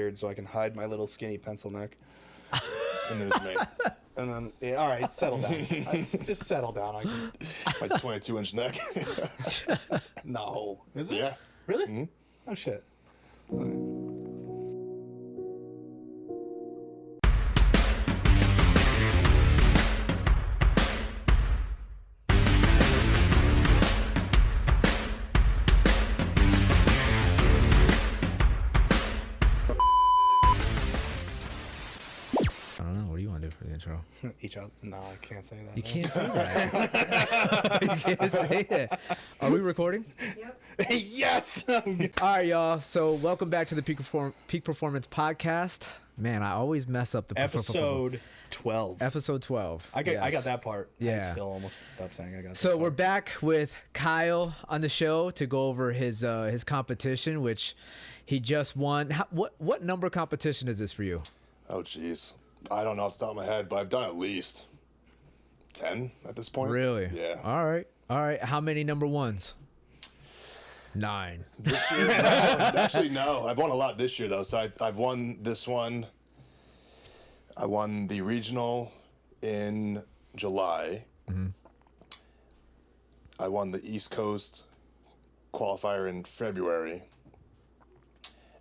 beard so I can hide my little skinny pencil neck. And there's me. And then, yeah, all right, settle down. Just settle down. I can... My 22-inch neck. No. Is it? Yeah. Really? Mm-hmm. Oh, shit. For the intro. Each other? No, I can't say that. You can't say that. You can't say that. Are we recording? Yep. Yes. All right, y'all. So welcome back to the Peak Performance Podcast. Man, I always mess up the episode 12. Episode 12. I got that part. Yeah. I still almost stopped saying I got that So part. we're back with Kyle on the show to go over his competition, which he just won. What number competition is this for you? Oh, jeez. I don't know off the top of my head, but I've done at least 10 at this point. Really? Yeah. All right. How many number ones? 9. This year, no, actually, no. I've won a lot this year, though. So I've won this one. I won the regional in July. Mm-hmm. I won the East Coast qualifier in February.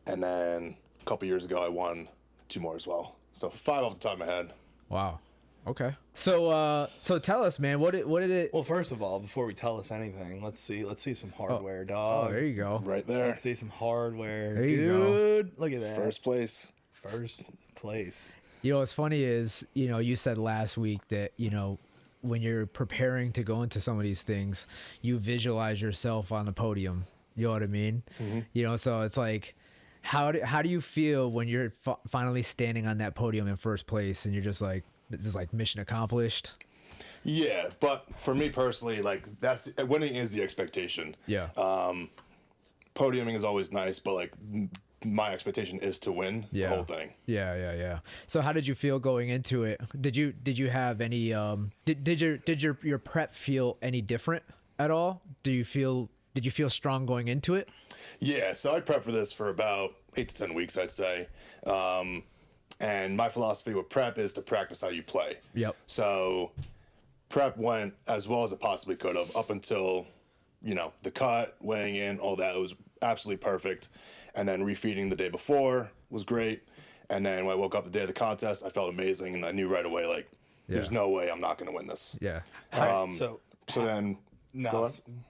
And then a couple years ago, I won 2 more as well. So 5 off the top of my head. Wow. Okay. So tell us, man, what did it? Well, first of all, before we tell us anything, let's see some hardware, dog. Oh, there you go. Right there. Let's see some hardware, there you dude. Go. Look at that. First place. First place. You know, what's funny is, you said last week that, when you're preparing to go into some of these things, you visualize yourself on the podium. You know what I mean? Mm-hmm. So it's like, how do you feel when you're finally standing on that podium in first place and you're just like, this is like mission accomplished? Yeah, but for me personally, like winning is the expectation. Yeah. Podiuming is always nice, but like my expectation is to win the whole thing. Yeah. So how did you feel going into it? Did you have any did your prep feel any different at all? Did you feel strong going into it? Yeah, so I prepped for this for about 8 to 10 weeks, I'd say. And my philosophy with prep is to practice how you play. Yep. So prep went as well as it possibly could have up until, the cut, weighing in, all that. It was absolutely perfect. And then refeeding the day before was great. And then when I woke up the day of the contest, I felt amazing. And I knew right away, like, there's no way I'm not going to win this. Yeah. So then... No,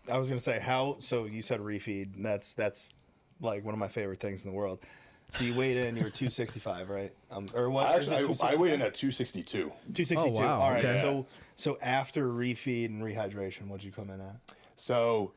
I was gonna say so you said refeed. That's like one of my favorite things in the world. So you weighed in, you were 265, right? Or what? Actually, I weighed in at 262. 262. Oh, wow. All right. Okay. So after refeed and rehydration, what'd you come in at? So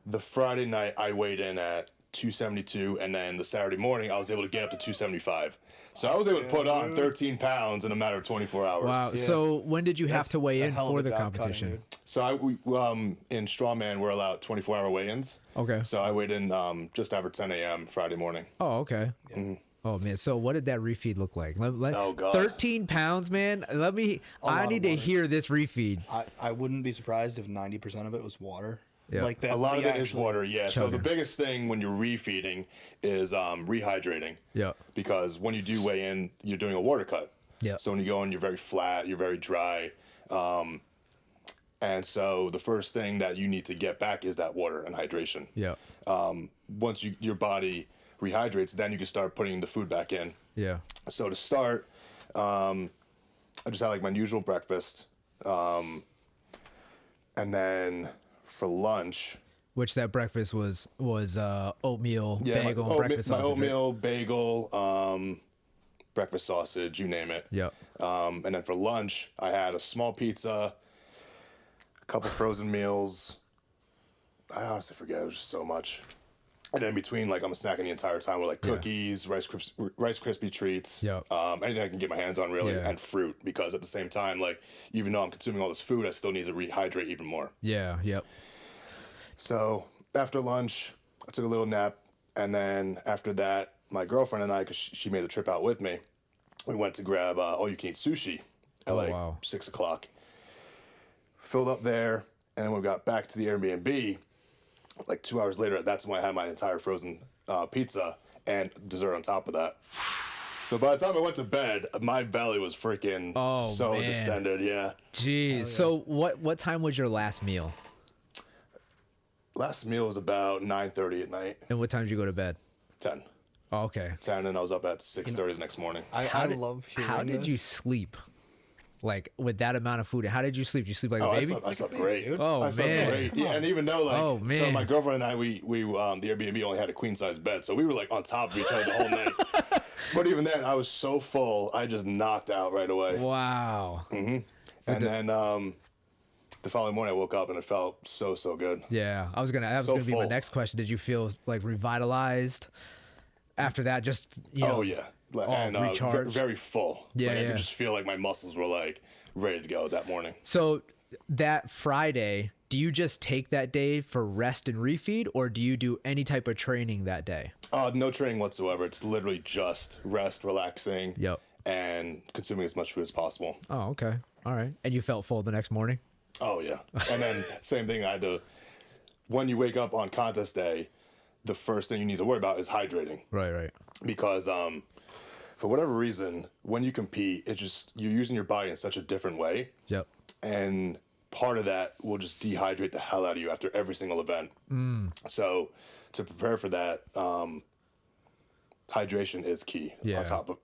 the Friday night I weighed in at 272, and then the Saturday morning I was able to get up to 275. So I was able to put on 13 pounds in a matter of 24 hours. Wow. Yeah. So when did you have to weigh in for the job competition? cutting, So in Strongman we're allowed 24-hour weigh-ins. Okay. So I weighed in just after 10 a.m. Friday morning. Oh, okay. Mm-hmm. Oh man, so what did that refeed look like? Oh, God. 13 pounds, man. I need to hear this refeed. I wouldn't be surprised if 90% of it was water. Yeah. Like that. A lot of it is water, yeah. So Chugging. the biggest thing when you're refeeding is rehydrating. Yeah. Because when you do weigh in, you're doing a water cut. Yeah. So when you go in, you're very flat, you're very dry. And so the first thing that you need to get back is that water and hydration. Yeah. Once your body rehydrates, then you can start putting the food back in. Yeah. So to start, I just had like my usual breakfast. And then for lunch, Which that breakfast was oatmeal, bagel, and breakfast my sausage. oatmeal, bagel, breakfast sausage, you name it. Yep. And then for lunch, I had a small pizza, a couple frozen meals. I honestly forget. It was just so much. And then in between, like, I'm snacking the entire time with like cookies, Rice Krispie treats, Yep. anything I can get my hands on, really, Yeah. and fruit. Because at the same time, like, even though I'm consuming all this food, I still need to rehydrate even more. Yeah. Yep. So after lunch, I took a little nap, and then after that, my girlfriend and I, because she made the trip out with me, we went to grab all-you-can-eat sushi at 6 o'clock. Filled up there, and then when we got back to the Airbnb, like 2 hours later, that's when I had my entire frozen pizza and dessert on top of that. So by the time I went to bed, my belly was freaking so man. distended. Yeah. Jeez. So what time was your last meal? Last meal was about 9:30 at night. And what time did you go to bed? 10. Oh, okay. 10, and I was up at 6:30 the next morning. I love hearing How did this. you sleep? Like with that amount of food, how did you sleep? Did you sleep like a baby? I slept great. dude. Oh, I slept man. great. Yeah, and even though Oh, man. so my girlfriend and I, we the Airbnb only had a queen size bed, so we were like on top of each other the whole night. But even then, I was so full, I just knocked out right away. Wow. And then the following morning, I woke up and it felt so good. Yeah, that was gonna be my full. next question. Did you feel like revitalized after that? Just Oh yeah, and recharged? very full. Yeah, like, I yeah. could just feel like my muscles were like ready to go that morning. So that Friday, do you just take that day for rest and refeed, or do you do any type of training that day? No training whatsoever. It's literally just rest, relaxing, Yep. and consuming as much food as possible. Oh, okay. All right. And you felt full the next morning? Oh yeah, and then same thing. I had to. When you wake up on contest day, the first thing you need to worry about is hydrating, Right. because for whatever reason, when you compete, it's just you're using your body in such a different way, Yep. and part of that will just dehydrate the hell out of you after every single event. So to prepare for that, hydration is key. Yeah. On top of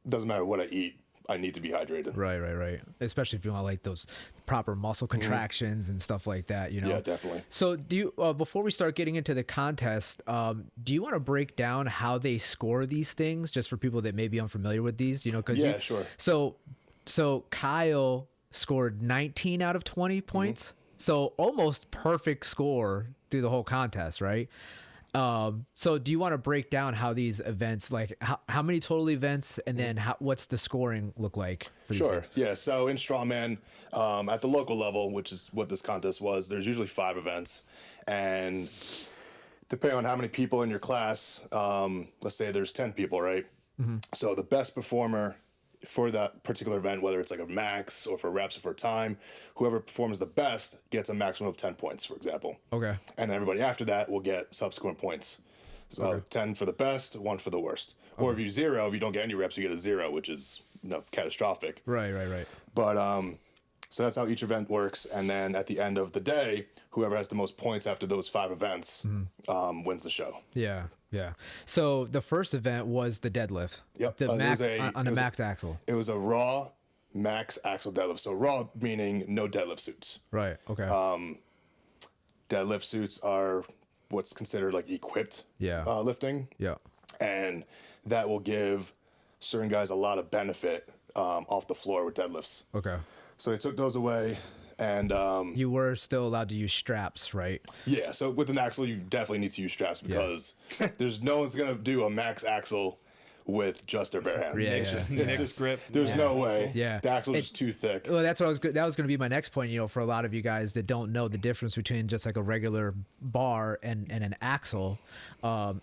doesn't matter what I eat, I need to be hydrated. Right. Especially if you want like those proper muscle contractions and stuff like that, Yeah, definitely. So do you, before we start getting into the contest, do you want to break down how they score these things just for people that may be unfamiliar with these, cause Yeah, sure. So Kyle scored 19 out of 20 points. So almost perfect score through the whole contest, right? So do you want to break down how these events, like how many total events, and then what's the scoring look like for these Sure. things? Yeah. So in Strongman, at the local level, which is what this contest was, there's usually 5 events, and depending on how many people in your class, let's say there's 10 people, right? So the best performer for that particular event, whether it's like a max or for reps or for time, whoever performs the best gets a maximum of 10 points, for example. Okay. And everybody after that will get subsequent points. So 10 for the best, 1 for the worst. Or if you don't get any reps, you get a 0, which is catastrophic. Right. But so that's how each event works. And then at the end of the day, whoever has the most points after those 5 events wins the show. Yeah. So the first event was the deadlift. Yep. The It was max a- on the max axle. It was a raw max axle deadlift. So raw meaning no deadlift suits. Right. Okay. Deadlift suits are what's considered like equipped lifting. Yeah. And that will give certain guys a lot of benefit off the floor with deadlifts. Okay. So they took those away, and You were still allowed to use straps, right? yeah. So with an axle, you definitely need to use straps because there's no one's gonna do a max axle with just their bare hands. Yeah, it's yeah. just, Next it's just grip. There's Yeah. no way. Yeah. The axle's just too thick. Well, that's what that was going to be my next point. For a lot of you guys that don't know the difference between just like a regular bar and an axle,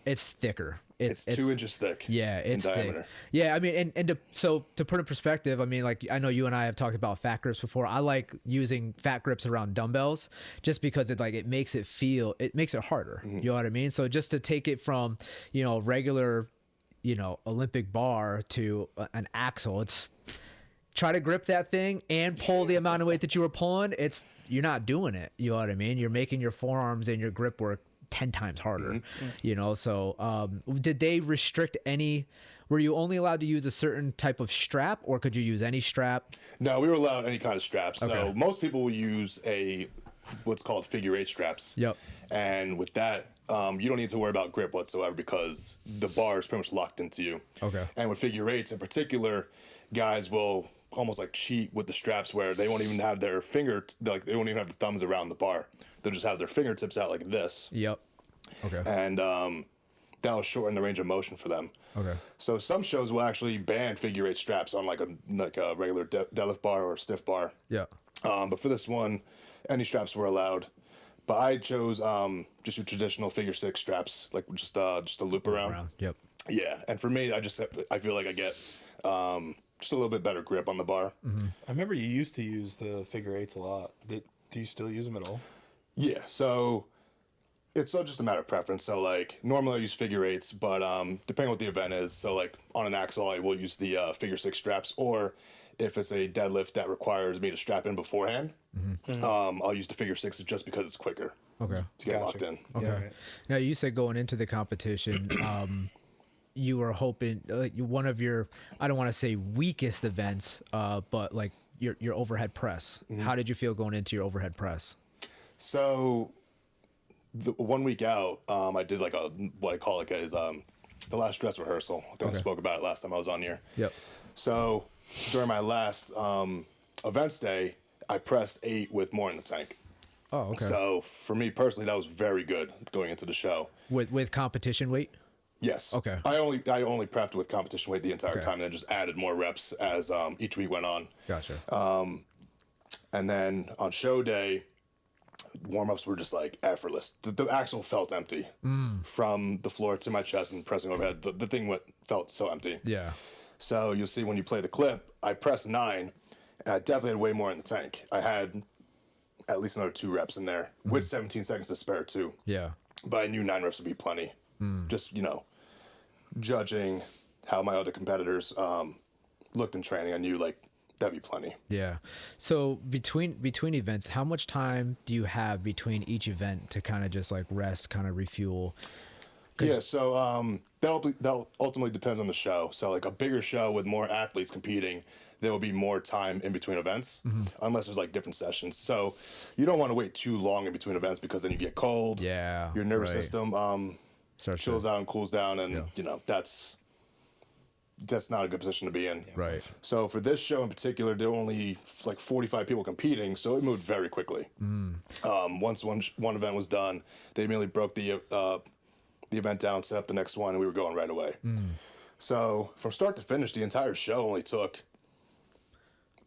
it's thicker. It's 2 inches thick. Yeah, it's in thick. diameter. Yeah, I mean, and to put in perspective, I mean, like I know you and I have talked about fat grips before. I like using fat grips around dumbbells just because it makes it harder. You know what I mean? So just to take it from regular Olympic bar to an axle, it's try to grip that thing and pull the amount of weight that you were pulling. You're not doing it. You know what I mean? You're making your forearms and your grip work 10 times harder, so did they restrict were you only allowed to use a certain type of strap, or could you use any strap? No, we were allowed any kind of strap. So Okay. most people will use what's called figure 8 straps. Yep. And with that, you don't need to worry about grip whatsoever because the bar is pretty much locked into you. Okay. And with figure 8s in particular, guys will almost like cheat with the straps where they won't even have their they won't even have the thumbs around the bar. They'll just have their fingertips out like this. Yep. Okay. And that will shorten the range of motion for them. Okay. So some shows will actually ban figure 8 straps on like a regular deadlift bar or stiff bar. Yeah. But for this one, any straps were allowed. But I chose just your traditional figure 6 straps, like just a loop around. Yep. Yeah, and for me, I feel like I get just a little bit better grip on the bar. I remember you used to use the figure 8s a lot. Do you still use them at all? Yeah, so It's just a matter of preference. So like normally I use figure eights, but depending on what the event is. So like on an axle, I will use the figure six straps, or if it's a deadlift that requires me to strap in beforehand, I'll use the figure sixes just because it's quicker. Okay. To get locked in. Okay. Yeah, right. Now you said going into the competition, you were hoping one of your, I don't want to say weakest events, but like your overhead press. How did you feel going into your overhead press? So the 1 week out, I did like what I call like is the last dress rehearsal. I think I spoke about it last time I was on here. Yep. So during my last events day, I pressed 8 with more in the tank. Oh, okay. So for me personally, that was very good going into the show. With competition weight? Yes. Okay. I only prepped with competition weight the entire time, and then just added more reps as each week went on. Gotcha. And then on show day, warm-ups were just like effortless. The axle felt empty from the floor to my chest and pressing overhead. The thing felt so empty. Yeah. So you'll see when you play the clip, I pressed 9, and I definitely had way more in the tank. I had at least another 2 reps in there with 17 seconds to spare too. Yeah. But I knew 9 reps would be plenty. Just, judging how my other competitors looked in training, I knew like that'd be plenty. Yeah. So between events, how much time do you have between each event to kind of just like rest, kind of refuel? Yeah, so that ultimately depends on the show. So like a bigger show with more athletes competing, there will be more time in between events, unless there's like different sessions. So you don't want to wait too long in between events because then you get cold. Yeah. Your nervous system chills out and cools down, and that's not a good position to be in. Right. So for this show in particular, there were only like 45 people competing, so it moved very quickly. Once one event was done, they immediately broke the event down, set up the next one, and we were going right away. So from start to finish, the entire show only took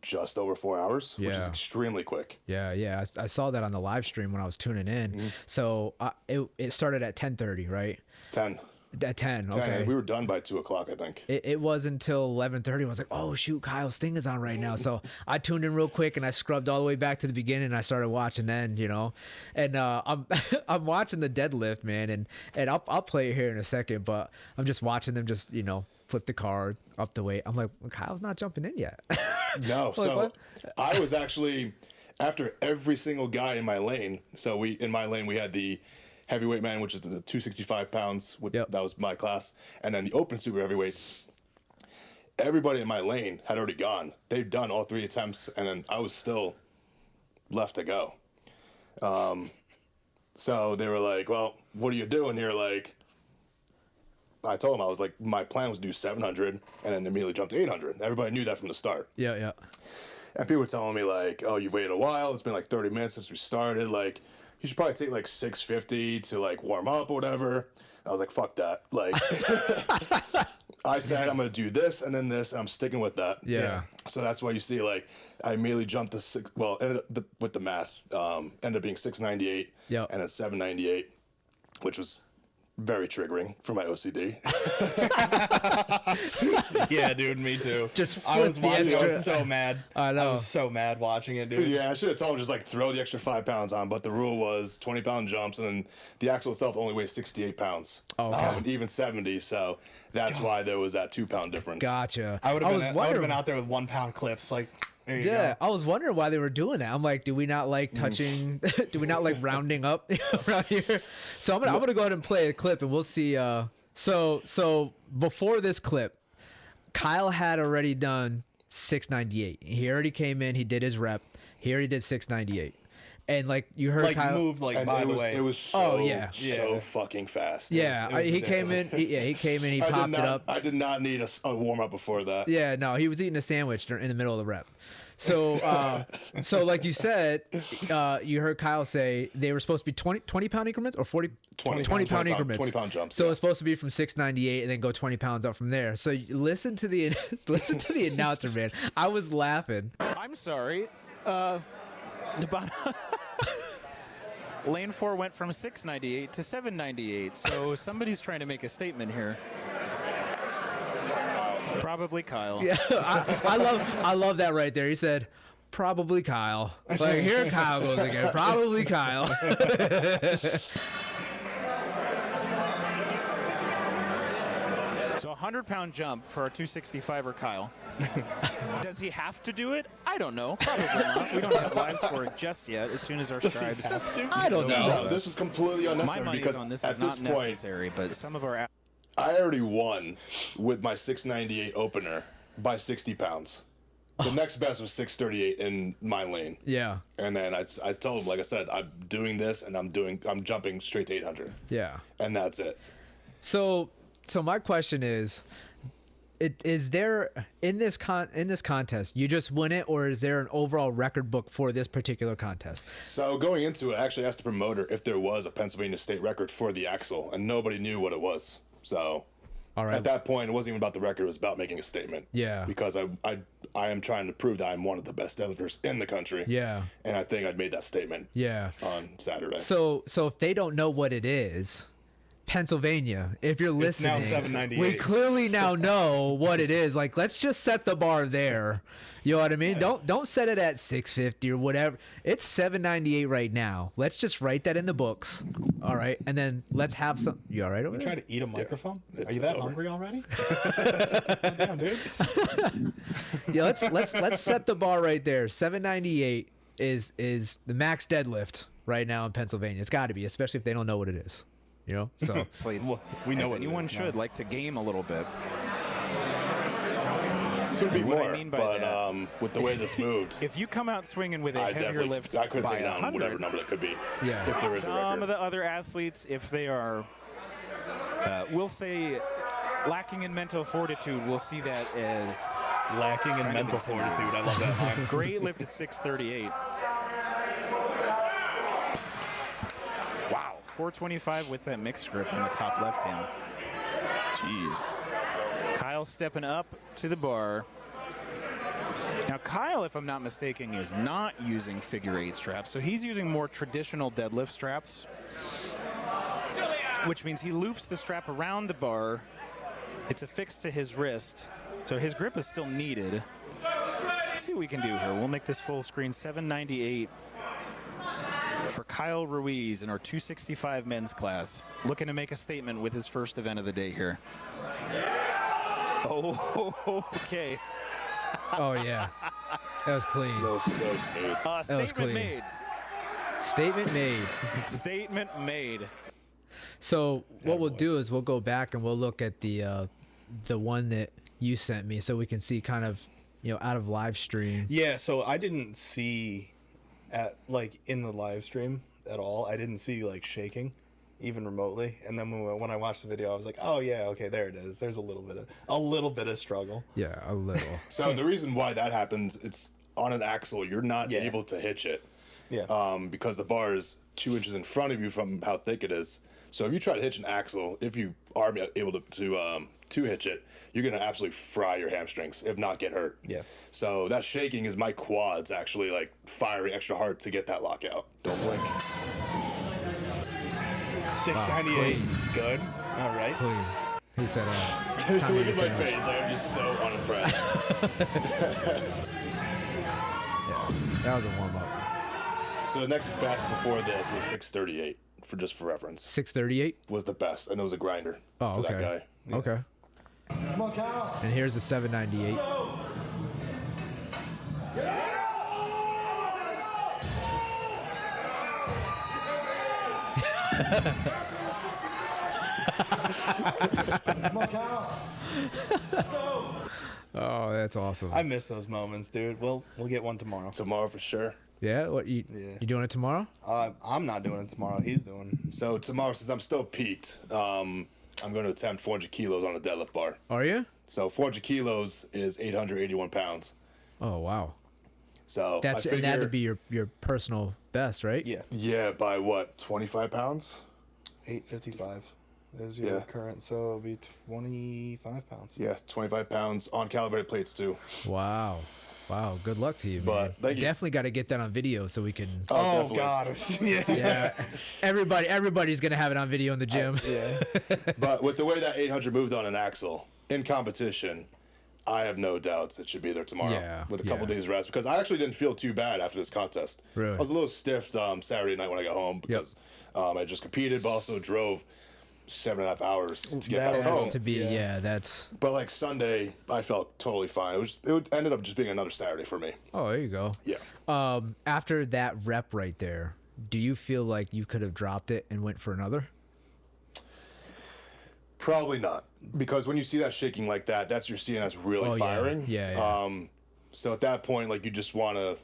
just over 4 hours, which is extremely quick. Yeah. I saw that on the live stream when I was tuning in. So it started at 10:30, right? 10. At 10, okay. We were done by 2 o'clock, I think. It was until 11:30. I was like, oh shoot, Kyle's thing is on right now. So I tuned in real quick and I scrubbed all the way back to the beginning and I started watching then, and I'm I'm watching the deadlift, man, and I'll play it here in a second, but I'm just watching them just flip the card up the weight. I'm like, Kyle's not jumping in yet. No, Like, so what? I was actually after every single guy in my lane. So in my lane we had the heavyweight man, which is the 265 pounds. That was my class. And then the open super heavyweights. Everybody in my lane had already gone. They'd done all 3 attempts, and then I was still left to go. So they were like, well, what are you doing here? Like, I told them, I was like, my plan was to do 700 and then immediately jump to 800. Everybody knew that from the start. Yeah. And people were telling me like, oh, you've waited a while. It's been like 30 minutes since we started. Like, you should probably take like 650 to like warm up or whatever. I was like, fuck that. Like, I said, I'm going to do this and then this, and I'm sticking with that. Yeah. So that's why you see like, I immediately jumped to ended up with the math, ended up being 698 and then 798, which was very triggering for my OCD. Yeah, dude, me too. Just I was flip the watching. I extra- was so mad. I know. I was so mad watching it, dude. Yeah, I should have told him just like throw the extra 5 pounds on, but the rule was 20-pound jumps, and then the axle itself only weighs 68 pounds. Oh, okay. Even 70, so that's why there was that 2 pound difference. Gotcha. I would have been out there with 1 pound clips, like. There you go. I was wondering why they were doing that. I'm like, do we not like touching? Do we not like rounding up around here? So I'm gonna go ahead and play a clip, and we'll see. So before this clip, Kyle had already done 698. He already came in. He did his rep. He already did 698. And like you heard, Like Kyle moved like And by it the was, way. it was so, Yeah. so fucking fast. Yeah, it was he came in. He came in. He popped it up. I did not need a warm up before that. Yeah, no, he was eating a sandwich in the middle of the rep. So, so like you said, you heard Kyle say they were supposed to be 20 pound increments or 20 pound increments. 20 pound jumps. So it's supposed to be from 698 and then go 20 pounds up from there. So you listen to the announcer, man. I was laughing. I'm sorry. Lane 4 went from 698 to 798. So somebody's trying to make a statement here. Probably Kyle. Yeah, I love that right there. He said, "Probably Kyle." Like here, Kyle goes again. Probably Kyle. 100-pound jump for our 265er Kyle. Does he have to do it? I don't know. Probably not. We don't have lives for it just yet. As soon as our scribes I don't know. No, this is completely My unnecessary money's because on this at is this not point, necessary, but some of our I already won with my 698 opener by 60 pounds. The next best was 638 in my lane. Yeah. And then I told him, like I said, I'm doing this and I'm jumping straight to 800. Yeah. And that's it. So my question is, is there in this contest you just win it, or is there an overall record book for this particular contest? So going into it, I actually asked the promoter if there was a Pennsylvania state record for the axle, and nobody knew what it was. So All right. at that point, it wasn't even about the record; it was about making a statement. Yeah. Because I am trying to prove that I'm one of the best deadlifters in the country. Yeah. And I think I'd made that statement. Yeah. On Saturday. So if they don't know what it is, Pennsylvania, if you're It's now listening, 798. we clearly now know what it is. Like, let's just set the bar there. You know what I mean? Don't set it at 650 or whatever. It's 798 right now. Let's just write that in the books. All right, and then let's have some. You all right over there? Try to eat a microphone? Are It's you that over. hungry already? Damn, dude. Yeah, let's set the bar right there. 798 is the max deadlift right now in Pennsylvania. It's got to be, especially if they don't know what it is. You know, so athletes, Well, we know as what it anyone is now. should, like to game a little bit. Could be What I more, mean by but that- with the way this moved, If you come out swinging with a I heavier definitely lift I could by take down 100, whatever number that could be. Yeah. If there is a some record. of the other athletes, if they are, we'll say, lacking in mental fortitude, we'll see that as Lacking in Kind of mental intimidating. fortitude. I love that line. great lift at 638. Wow, 425 with that mixed grip on the top left hand. Jeez. Kyle stepping up to the bar. Now, Kyle, if I'm not mistaken, is not using figure 8 straps, so he's using more traditional deadlift straps, which means he loops the strap around the bar. It's affixed to his wrist, so his grip is still needed. Let's see what we can do here. We'll make this full screen 798 for Kyle Ruiz in our 265 men's class, looking to make a statement with his first event of the day here. Oh, okay. oh yeah, that was clean. That was so smooth. Statement clean. made. Statement made. Statement made. So what we'll do is we'll go back and we'll look at the one that you sent me, so we can see kind of, you know, out of live stream. Yeah, so I didn't see in the live stream at all. I didn't see you like shaking, even remotely. And then when I watched the video, I was like, oh yeah, okay, there it is. There's a little bit of struggle. Yeah, a little. So the reason why that happens, it's on an axle. You're not Yeah. able to hitch it. Yeah. Because the bar is 2 inches in front of you from how thick it is. So if you try to hitch an axle, if you are able to hitch it, you're gonna absolutely fry your hamstrings, if not get hurt. Yeah. So that shaking is my quads actually like firing extra hard to get that lockout. Don't blink. 698. Good. All right. Clean. He said, Look time to at get my some- face, like I'm just so unimpressed. Yeah, that was a warm up. So the next best before this was 638, for reference. 638. Was the best, and it was a grinder Oh, for okay. that guy. Okay. And here's the 798. Oh, that's awesome. I miss those moments, dude. We'll get one tomorrow. Tomorrow for sure. Yeah, what you doing it tomorrow? I'm not doing it tomorrow. He's doing. So tomorrow, since I'm still peaked, I'm going to attempt 400 kilos on a deadlift bar. Are you? So 400 kilos is 881 pounds. Oh wow. So That's I and figure, that'd be your personal best, right? Yeah. yeah, by what, 25 pounds? 855 is your Yeah. current, so it'll be 25 pounds. Yeah, 25 pounds on calibrated plates too. Wow. Wow. Good luck to you, man. But thank you. Definitely got to get that on video so we can. Oh, definitely. God. yeah. Yeah. Everybody's gonna have it on video in the gym. Yeah. But with the way that 800 moved on an axle in competition, I have no doubts it should be there tomorrow Yeah, with a couple yeah. days rest, because I actually didn't feel too bad after this contest. Really? I was a little stiff Saturday night when I got home because I just competed, but also drove. 7.5 hours to get That back was- home. To be, Yeah. yeah, that's. But like Sunday, I felt totally fine. It ended up just being another Saturday for me. Oh, there you go. Yeah. After that rep right there, do you feel like you could have dropped it and went for another? Probably not, because when you see that shaking like that, that's your CNS really Oh, yeah. firing. Yeah. So at that point, like you just want to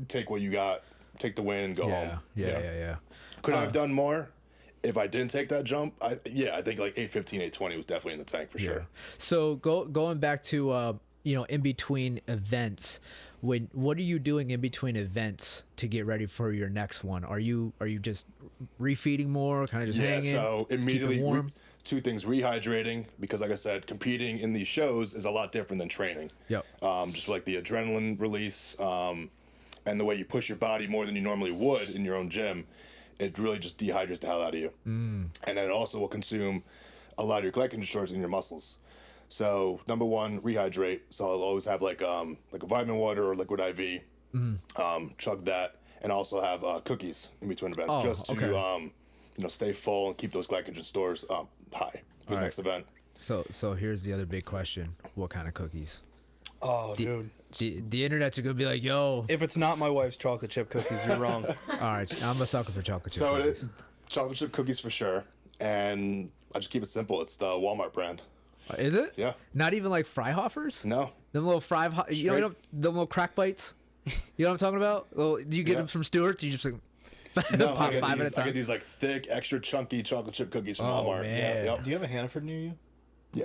take what you got, take the win, and go home. Yeah. Could I have done more if I didn't take that jump? I think like 8:15, 8:20 was definitely in the tank for sure. So going back to in between events, what are you doing in between events to get ready for your next one? Are you just refeeding more, kind of just hanging? So immediately, keeping warm? two things: rehydrating, because like I said, competing in these shows is a lot different than training. Yep. Just like the adrenaline release, and the way you push your body more than you normally would in your own gym, it really just dehydrates the hell out of you. And then it also will consume a lot of your glycogen stores in your muscles. So number one, rehydrate. So I'll always have like a vitamin water or liquid IV, chug that, and also have cookies in between events, Oh, just to okay. stay full and keep those glycogen stores high for the next event. So here's the other big question: what kind of cookies? Oh, dude. The internet's gonna be like, yo. If it's not my wife's chocolate chip cookies, you're wrong. All right, I'm a sucker for chocolate chip So cookies. chocolate chip cookies for sure, and I just keep it simple. It's the Walmart brand. Is it? Yeah. Not even like Freihoffers? No. Them little the little crack bites. You know what I'm talking about? Well, do you get Yeah. them from Stewart's? You just like No, pop I get, five these, at a I time. get these like thick, extra chunky chocolate chip cookies from Oh, Walmart. man. Yeah, Do you have a Hannaford near you? yeah.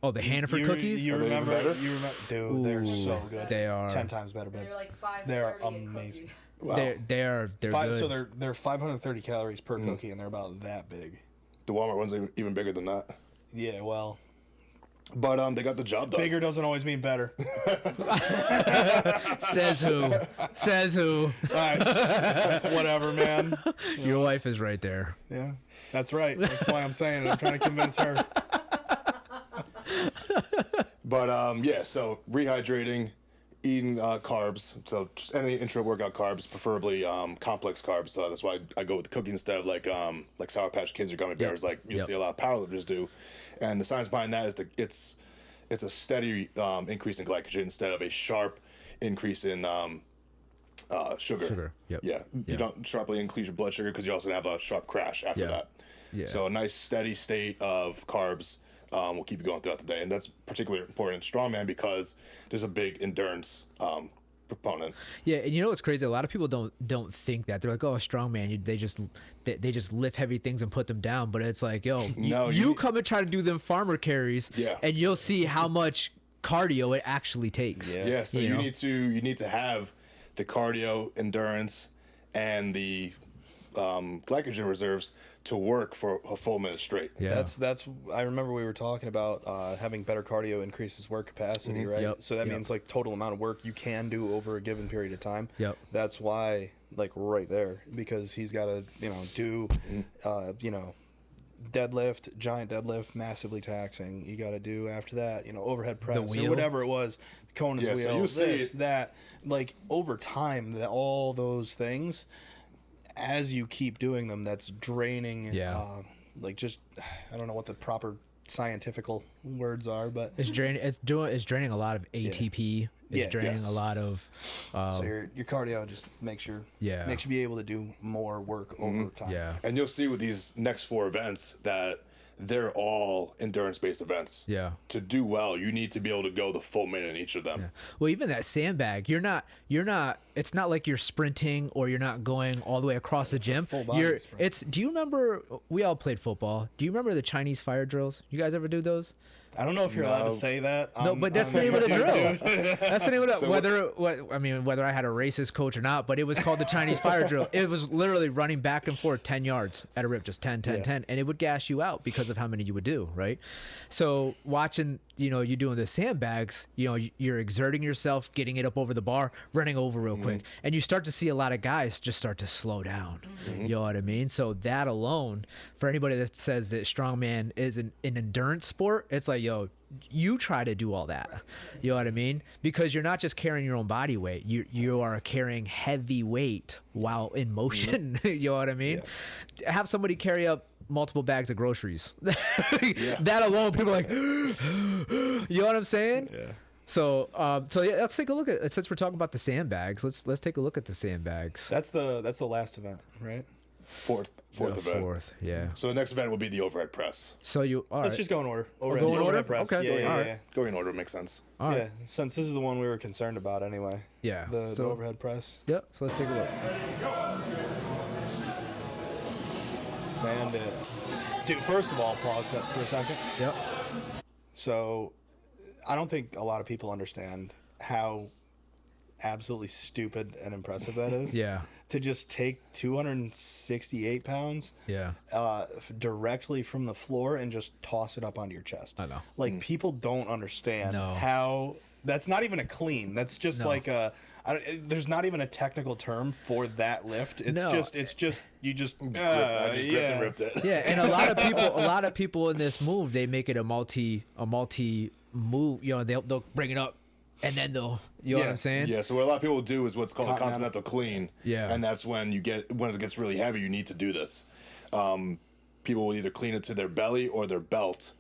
Oh, the Hannaford cookies? You Are they even remember? better? You remember? Dude, they're so good. They are. 10 times better, babe. They're like 530 They're a amazing. cookie. Wow. They're So good. they're 530 calories per cookie, and they're about that big. The Walmart ones are even bigger than that. Yeah, well, But they got the job done. bigger doesn't always mean better. Says who? Says who? All right, whatever, man. Your wife is right there. Yeah, that's right. That's why I'm saying it. I'm trying to convince her. But so rehydrating, eating carbs. So just any intra-workout carbs, preferably complex carbs. So that's why I go with the cookies instead of like Sour Patch Kids or gummy bears, like you see a lot of powerlifters do. And the science behind that is that it's a steady increase in glycogen instead of a sharp increase in sugar. Yep. Yeah. You don't sharply increase your blood sugar because you also have a sharp crash after Yeah. that. Yeah. So a nice steady state of carbs will keep you going throughout the day, and that's particularly important in strongman because there's a big endurance proponent. Yeah, and you know what's crazy? A lot of people don't think that. They're like, "Oh, a strongman, they just lift heavy things and put them down." But it's like, yo, No, you you- come and try to do them farmer carries, Yeah. and you'll see how much cardio it actually takes. Yeah. Yeah, so You you know? need to have the cardio, endurance, and the glycogen reserves to work for a full minute straight. Yeah. That's. I remember we were talking about having better cardio increases work capacity, right? Yep, So that yep. means like total amount of work you can do over a given period of time. Yep. That's why, like right there, because he's got to do, deadlift, giant deadlift, massively taxing. You got to do after that, overhead press or wheel. whatever it was, Conan's Yeah, so wheel, you'll see this, that, like over time, all those things. As you keep doing them, that's draining. Yeah. I don't know what the proper scientifical words are, but It's draining. It's draining a lot of ATP. It's Yeah. draining Yes. a lot of. so your cardio just makes you be able to do more work over time. Yeah. And you'll see with these next 4 events that they're all endurance-based events. Yeah. To do well, you need to be able to go the full minute in each of them. Well, even that sandbag, you're not. It's not like you're sprinting or you're not going all the way across the gym. full body sprint. Do you remember? We all played football. Do you remember the Chinese fire drills? You guys ever do those? I don't know if you're allowed No. to say that. No, but that's the name of the drill. That's the name of the So whether I had a racist coach or not, but it was called the Chinese fire drill. It was literally running back and forth 10 yards at a rip, just 10, 10, Yeah. 10, and it would gas you out because of how many you would do, right? So watching, you doing the sandbags, you're exerting yourself, getting it up over the bar, running over real quick, and you start to see a lot of guys just start to slow down. You know what I mean? So that alone, for anybody that says that strongman is an endurance sport, it's like, yo, you try to do all that. You know what I mean? Because you're not just carrying your own body weight. You are carrying heavy weight while in motion. You know what I mean? Have somebody carry up multiple bags of groceries. That alone, people are like, you know what I'm saying? Yeah. So, yeah, let's take a look at, since we're talking about the sandbags, let's take a look at the sandbags. That's the last event, right? Fourth The event. fourth, yeah. So the next event will be the overhead press. So you, all Let's right. just go in order. go in order? Overhead press. Okay. Yeah, All right. yeah. Going in order makes sense. All right. Yeah, since this is the one we were concerned about anyway. Yeah. The So, overhead press. yep. So let's take a look. Sand it. Dude, first of all, pause that for a second. Yep. So, I don't think a lot of people understand how absolutely stupid and impressive that is. Yeah. To just take 268 pounds Yeah. directly from the floor and just toss it up onto your chest. I know. Like, people don't understand No. how... That's not even a clean. That's just No. like a... there's not even a technical term for that lift. It's No. just you just I just gripped and ripped it. Yeah, and a lot of people in this move, they make it a multi move. You know, they'll bring it up, and then they'll, you know what Yeah. I'm saying? Yeah, so what a lot of people do is what's called a Continental. continental clean. Yeah. And that's when when it gets really heavy, you need to do this. People will either clean it to their belly or their belt,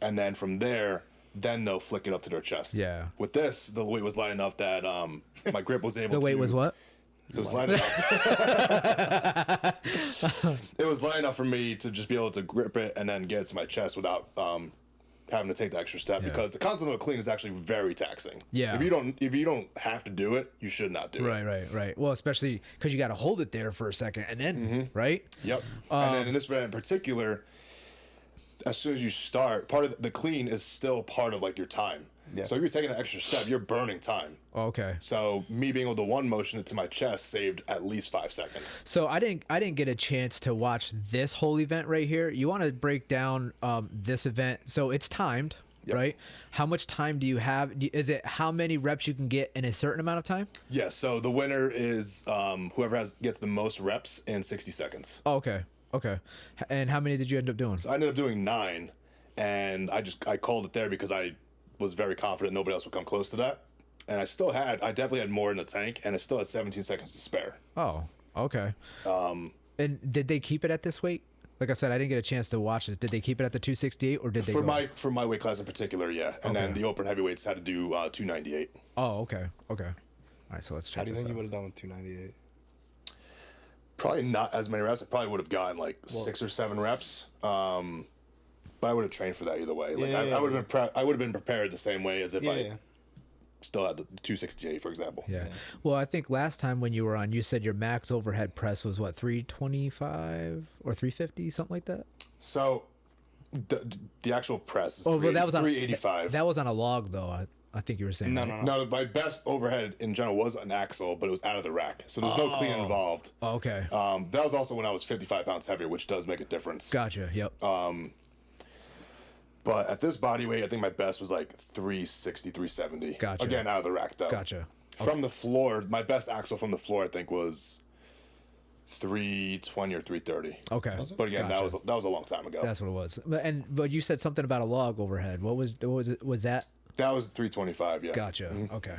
and then from there, then they'll flick it up to their chest. Yeah. With this, the weight was light enough that my grip was able to... The weight was what? It was light enough. It was light enough for me to just be able to grip it and then get it to my chest without having to take the extra step, Yeah. because the continental clean is actually very taxing. Yeah. If you don't have to do it, you should not do it. Right. Well, especially because you got to hold it there for a second, and then right. Yep. And then in this event in particular, as soon as you start, part of the clean is still part of like your time. Yeah. So if you're taking an extra step, you're burning time. Okay. So me being able to one motion it to my chest saved at least 5 seconds. So I didn't get a chance to watch this whole event right here. You want to break down this event? So it's timed, Yep. right? How much time do you have? Is it how many reps you can get in a certain amount of time? Yeah. So the winner is whoever gets the most reps in 60 seconds. Oh, okay. And how many did you end up doing? So I ended up doing 9, and I called it there because I was very confident nobody else would come close to that. And I definitely had more in the tank, and I still had 17 seconds to spare. Oh, okay. And did they keep it at this weight? Like I said, I didn't get a chance to watch it. Did they keep it at the 268, or did they? For my weight class in particular, yeah. And then the open heavyweights had to do 298. Oh, okay. All right, so let's check. How do you this think you out. would have done with 298? Probably not as many reps. I probably would have gotten like 6 or 7 reps. But I would have trained for that either way. Like I would have been I would have been prepared the same way as if I still had the 268, for example. Yeah. Well, I think last time when you were on, you said your max overhead press was what, 325 or 350, something like that. So the actual press is Oh, well, that was on 385. That was on a log, though. I think you were saying. No, right? No, my best overhead in general was an axle, but it was out of the rack, so there was no clean involved. Oh, okay. That was also when I was 55 pounds heavier, which does make a difference. Gotcha. Yep. But at this body weight, I think my best was like 360, 370. Gotcha. Again, out of the rack though. Gotcha. From the floor, my best axle from the floor, I think, was 320 or 330. Okay. But again, Gotcha. that was a long time ago. That's what it was. But you said something about a log overhead. What was it? Was that? That was 325. Yeah. Gotcha. Okay.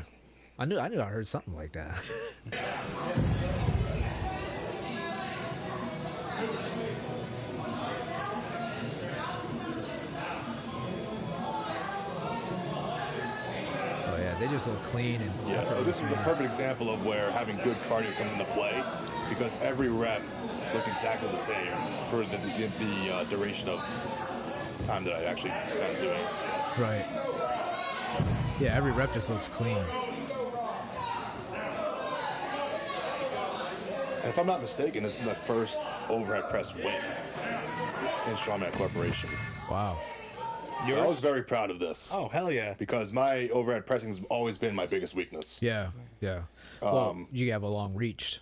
I knew I heard something like that. Oh yeah, they just look clean and Yeah, so this is a perfect example of where having good cardio comes into play, because every rep looked exactly the same for the duration of time that I actually spent doing it. right. Yeah, every rep just looks clean. And if I'm not mistaken, this is my first overhead press win in Strongman Corporation. Wow. So I was very proud of this. Oh, hell yeah. Because my overhead pressing has always been my biggest weakness. Yeah. Well, you have a long reach.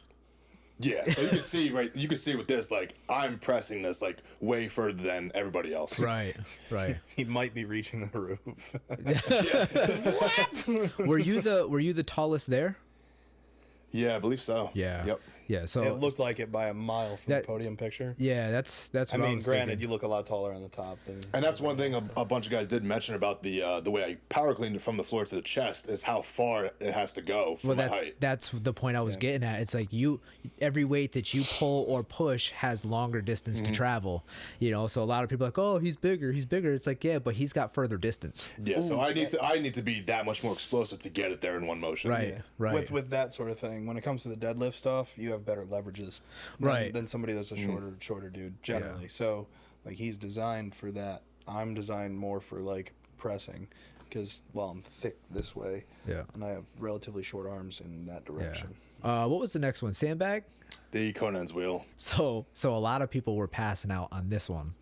Yeah, so you can see you can see with this, like, I'm pressing this like way further than everybody else. Right. He might be reaching the roof. Were you the tallest there? Yeah, I believe so. Yeah. Yep. Yeah, so It looked like it by a mile from That- the podium picture. yeah, that's what I I mean, was granted, thinking. you look a lot taller on the top. And that's one thing a bunch of guys did mention about the way I power cleaned it from the floor to the chest is how far it has to go from my height. That's the point I was getting at. It's like every weight that you pull or push has longer distance to travel. You know, so a lot of people are like, oh, he's bigger. It's like, yeah, but he's got further distance. Yeah, so I need to be that much more explosive to get it there in one motion. Right. Right. With that sort of thing, when it comes to the deadlift stuff, you have better leverages than somebody that's a shorter dude generally. Yeah. So like he's designed for that. I'm designed more for like pressing because I'm thick this way. Yeah. And I have relatively short arms in that direction. What was the next one? Sandbag. The Conan's wheel. So a lot of people were passing out on this one.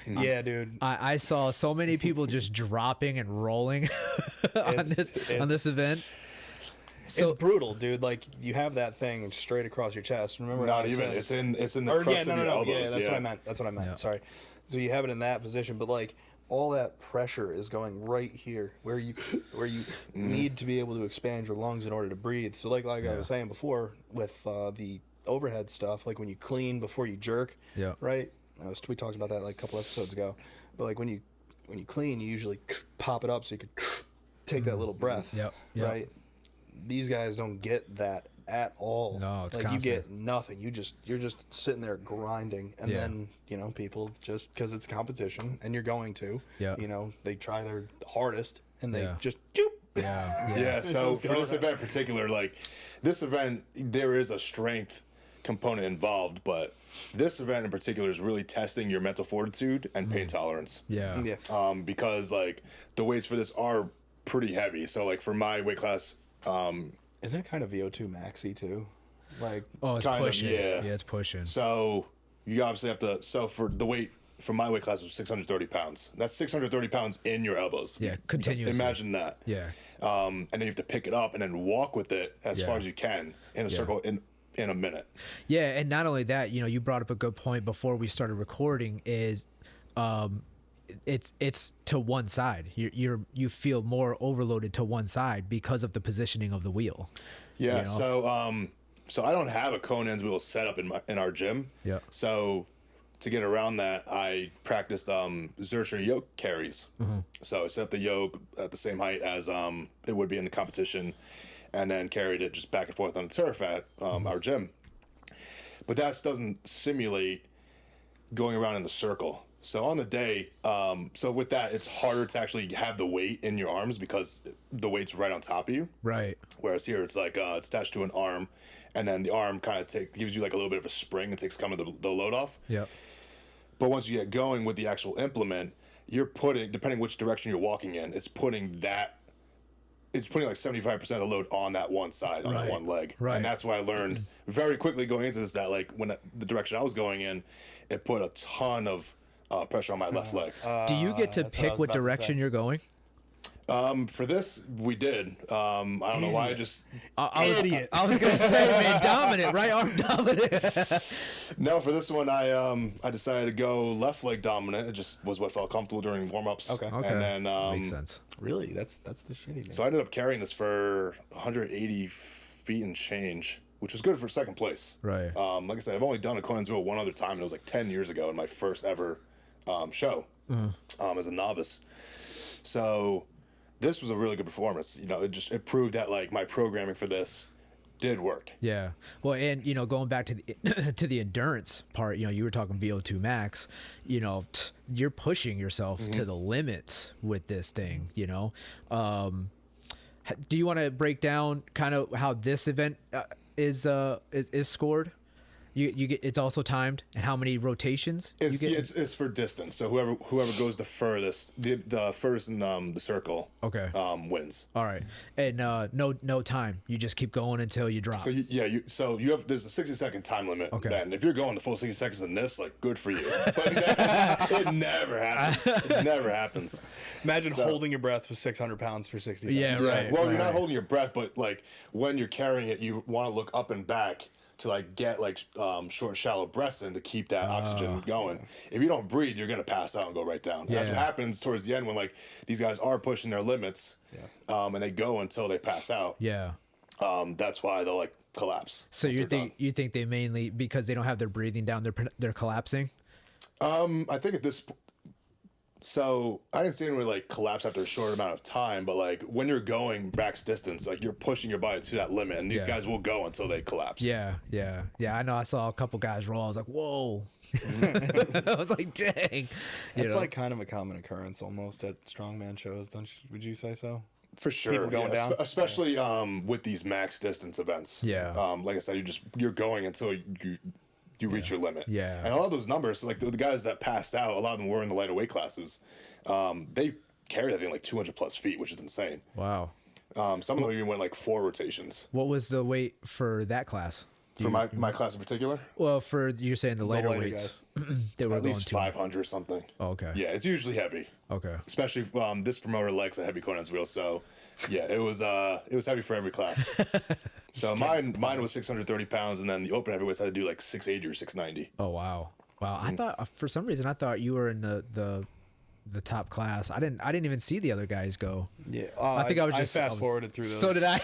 Yeah, dude. I saw so many people just dropping and rolling on this event. So, it's brutal, dude. Like you have that thing straight across your chest. Remember? Not how I even. said- It's in the Or crux yeah, of your elbows. Yeah, that's what I meant. Yeah. Sorry. So you have it in that position, but like all that pressure is going right here, where you need to be able to expand your lungs in order to breathe. So like I was saying before with the overhead stuff, like when you clean before you jerk. Yeah. Right. We talked about that like a couple episodes ago. But like when you clean, you usually pop it up so you can take that little breath. Yep. Right. These guys don't get that at all. No, it's like constant. you get nothing. You're just sitting there grinding, and then people just because it's competition, and you're going to. Yeah. They try their hardest, and they Yeah. just choop. yeah. Yeah, so for this event in particular, like this event, there is a strength component involved, but this event in particular is really testing your mental fortitude and pain tolerance. Yeah. Yeah. Because like the weights for this are pretty heavy. So like for my weight class, Isn't it kind of VO2 maxi too? Like Oh, it's Kind of, pushing. yeah. Yeah, it's pushing. so you obviously have to. So for the weight for my weight class was 630 pounds. That's 630 pounds in your elbows. Yeah, continuously. Imagine that. Yeah. And then you have to pick it up and then walk with it as Yeah. far as you can in a Yeah. circle in a minute. Yeah, and not only that, you brought up a good point before we started recording is it's to one side. You feel more overloaded to one side because of the positioning of the wheel. Yeah. You know? So I don't have a Conan's wheel set up in our gym. Yeah. So to get around that, I practiced Zercher yoke carries. So I set up the yoke at the same height as it would be in the competition, and then carried it just back and forth on the turf at our gym. But that doesn't simulate going around in a circle. So on the day, so with that, it's harder to actually have the weight in your arms because the weight's right on top of you. Right. Whereas here, it's like it's attached to an arm, and then the arm kind of gives you like a little bit of a spring and takes kind of the load off. Yep. But once you get going with the actual implement, you're putting, depending which direction you're walking in, it's putting like 75% of the load on that one side, on that Right. one leg. Right. And that's why I learned very quickly going into this that like when the direction I was going in, it put a ton of pressure on my left leg. Do you get to that's what I pick was what about to direction say. you're going? For this, we did. I don't know why I just... Idiot. I was gonna say, man, dominant, right arm dominant. No, for this one, I decided to go left leg dominant. It just was what felt comfortable during warm-ups. Okay. Okay. And then, Makes sense. Really, that's the shitty. Man. so I ended up carrying this for 180 feet and change, which was good for second place. Right. Like I said, I've only done a Conan's wheel one other time, and it was like 10 years ago in my first ever show as a novice. So this was a really good performance. It proved that like my programming for this did work. Yeah. Well, and going back to the to the endurance part, you were talking VO2 max. You're pushing yourself to the limits with this thing. Do you want to break down kind of how this event is scored? You get, it's also timed, and how many rotations you get? It's for distance. So whoever goes the furthest, the furthest in the circle, Okay. Wins. All right, and no time. You just keep going until you drop. So you have there's a 60-second time limit. Okay. Ben, if you're going the full 60 seconds in this, like good for you. But it never happens. It never happens. Imagine holding your breath with 600 pounds for 60 seconds. Yeah, right. Well, you're not right. holding your breath, but like when you're carrying it, you want to look up and back to like get like short, shallow breaths in to keep that oxygen going. If you don't breathe, you're gonna pass out and go right down. Yeah. That's what happens towards the end when like these guys are pushing their limits, and they go until they pass out. Yeah. That's why they'll like collapse. So once you they're think they mainly because they don't have their breathing down, they're collapsing? I think at this. So I didn't see anyone like collapse after a short amount of time, but like when you're going max distance, like you're pushing your body to that limit, and these guys will go until they collapse. Yeah. I know. I saw a couple guys roll. I was like, whoa. I was like, dang. It's like kind of a common occurrence almost at strongman shows, would you say so? For sure, People going down? especially with these max distance events. Yeah. Like I said, you're going until you reach your limit. Yeah. And a lot of those numbers, like the guys that passed out, a lot of them were in the lighter weight classes. They carried I think like 200 plus feet, which is insane. Wow. Some of them even went like 4 rotations. What was the weight for that class? For my class in particular, Well, for you're saying the lighter weights, they were at going least to 500 or something. Oh, okay. Yeah, it's usually heavy. Okay. Especially this promoter likes a heavy Conan's wheel, so yeah, it was heavy for every class. So mine was 630 pounds, and then the open heavyweights had to do like 680 or 690. Oh wow. I thought for some reason I thought you were in the top class. I didn't even see the other guys go. Yeah, I think I was just fast forwarded through those. So did I.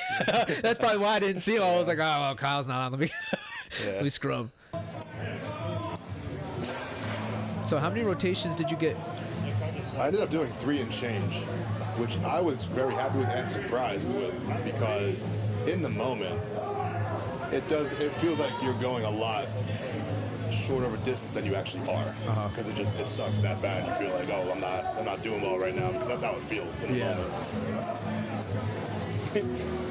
That's probably why I didn't see him. I was like, oh well, Kyle's not on. Let me scrub. So how many rotations did you get? I ended up doing 3 and change, which I was very happy with and surprised with, because in the moment, it feels like you're going a lot shorter of a distance than you actually are, because it sucks that bad. You feel like, oh, I'm not doing well right now, because that's how it feels in the moment.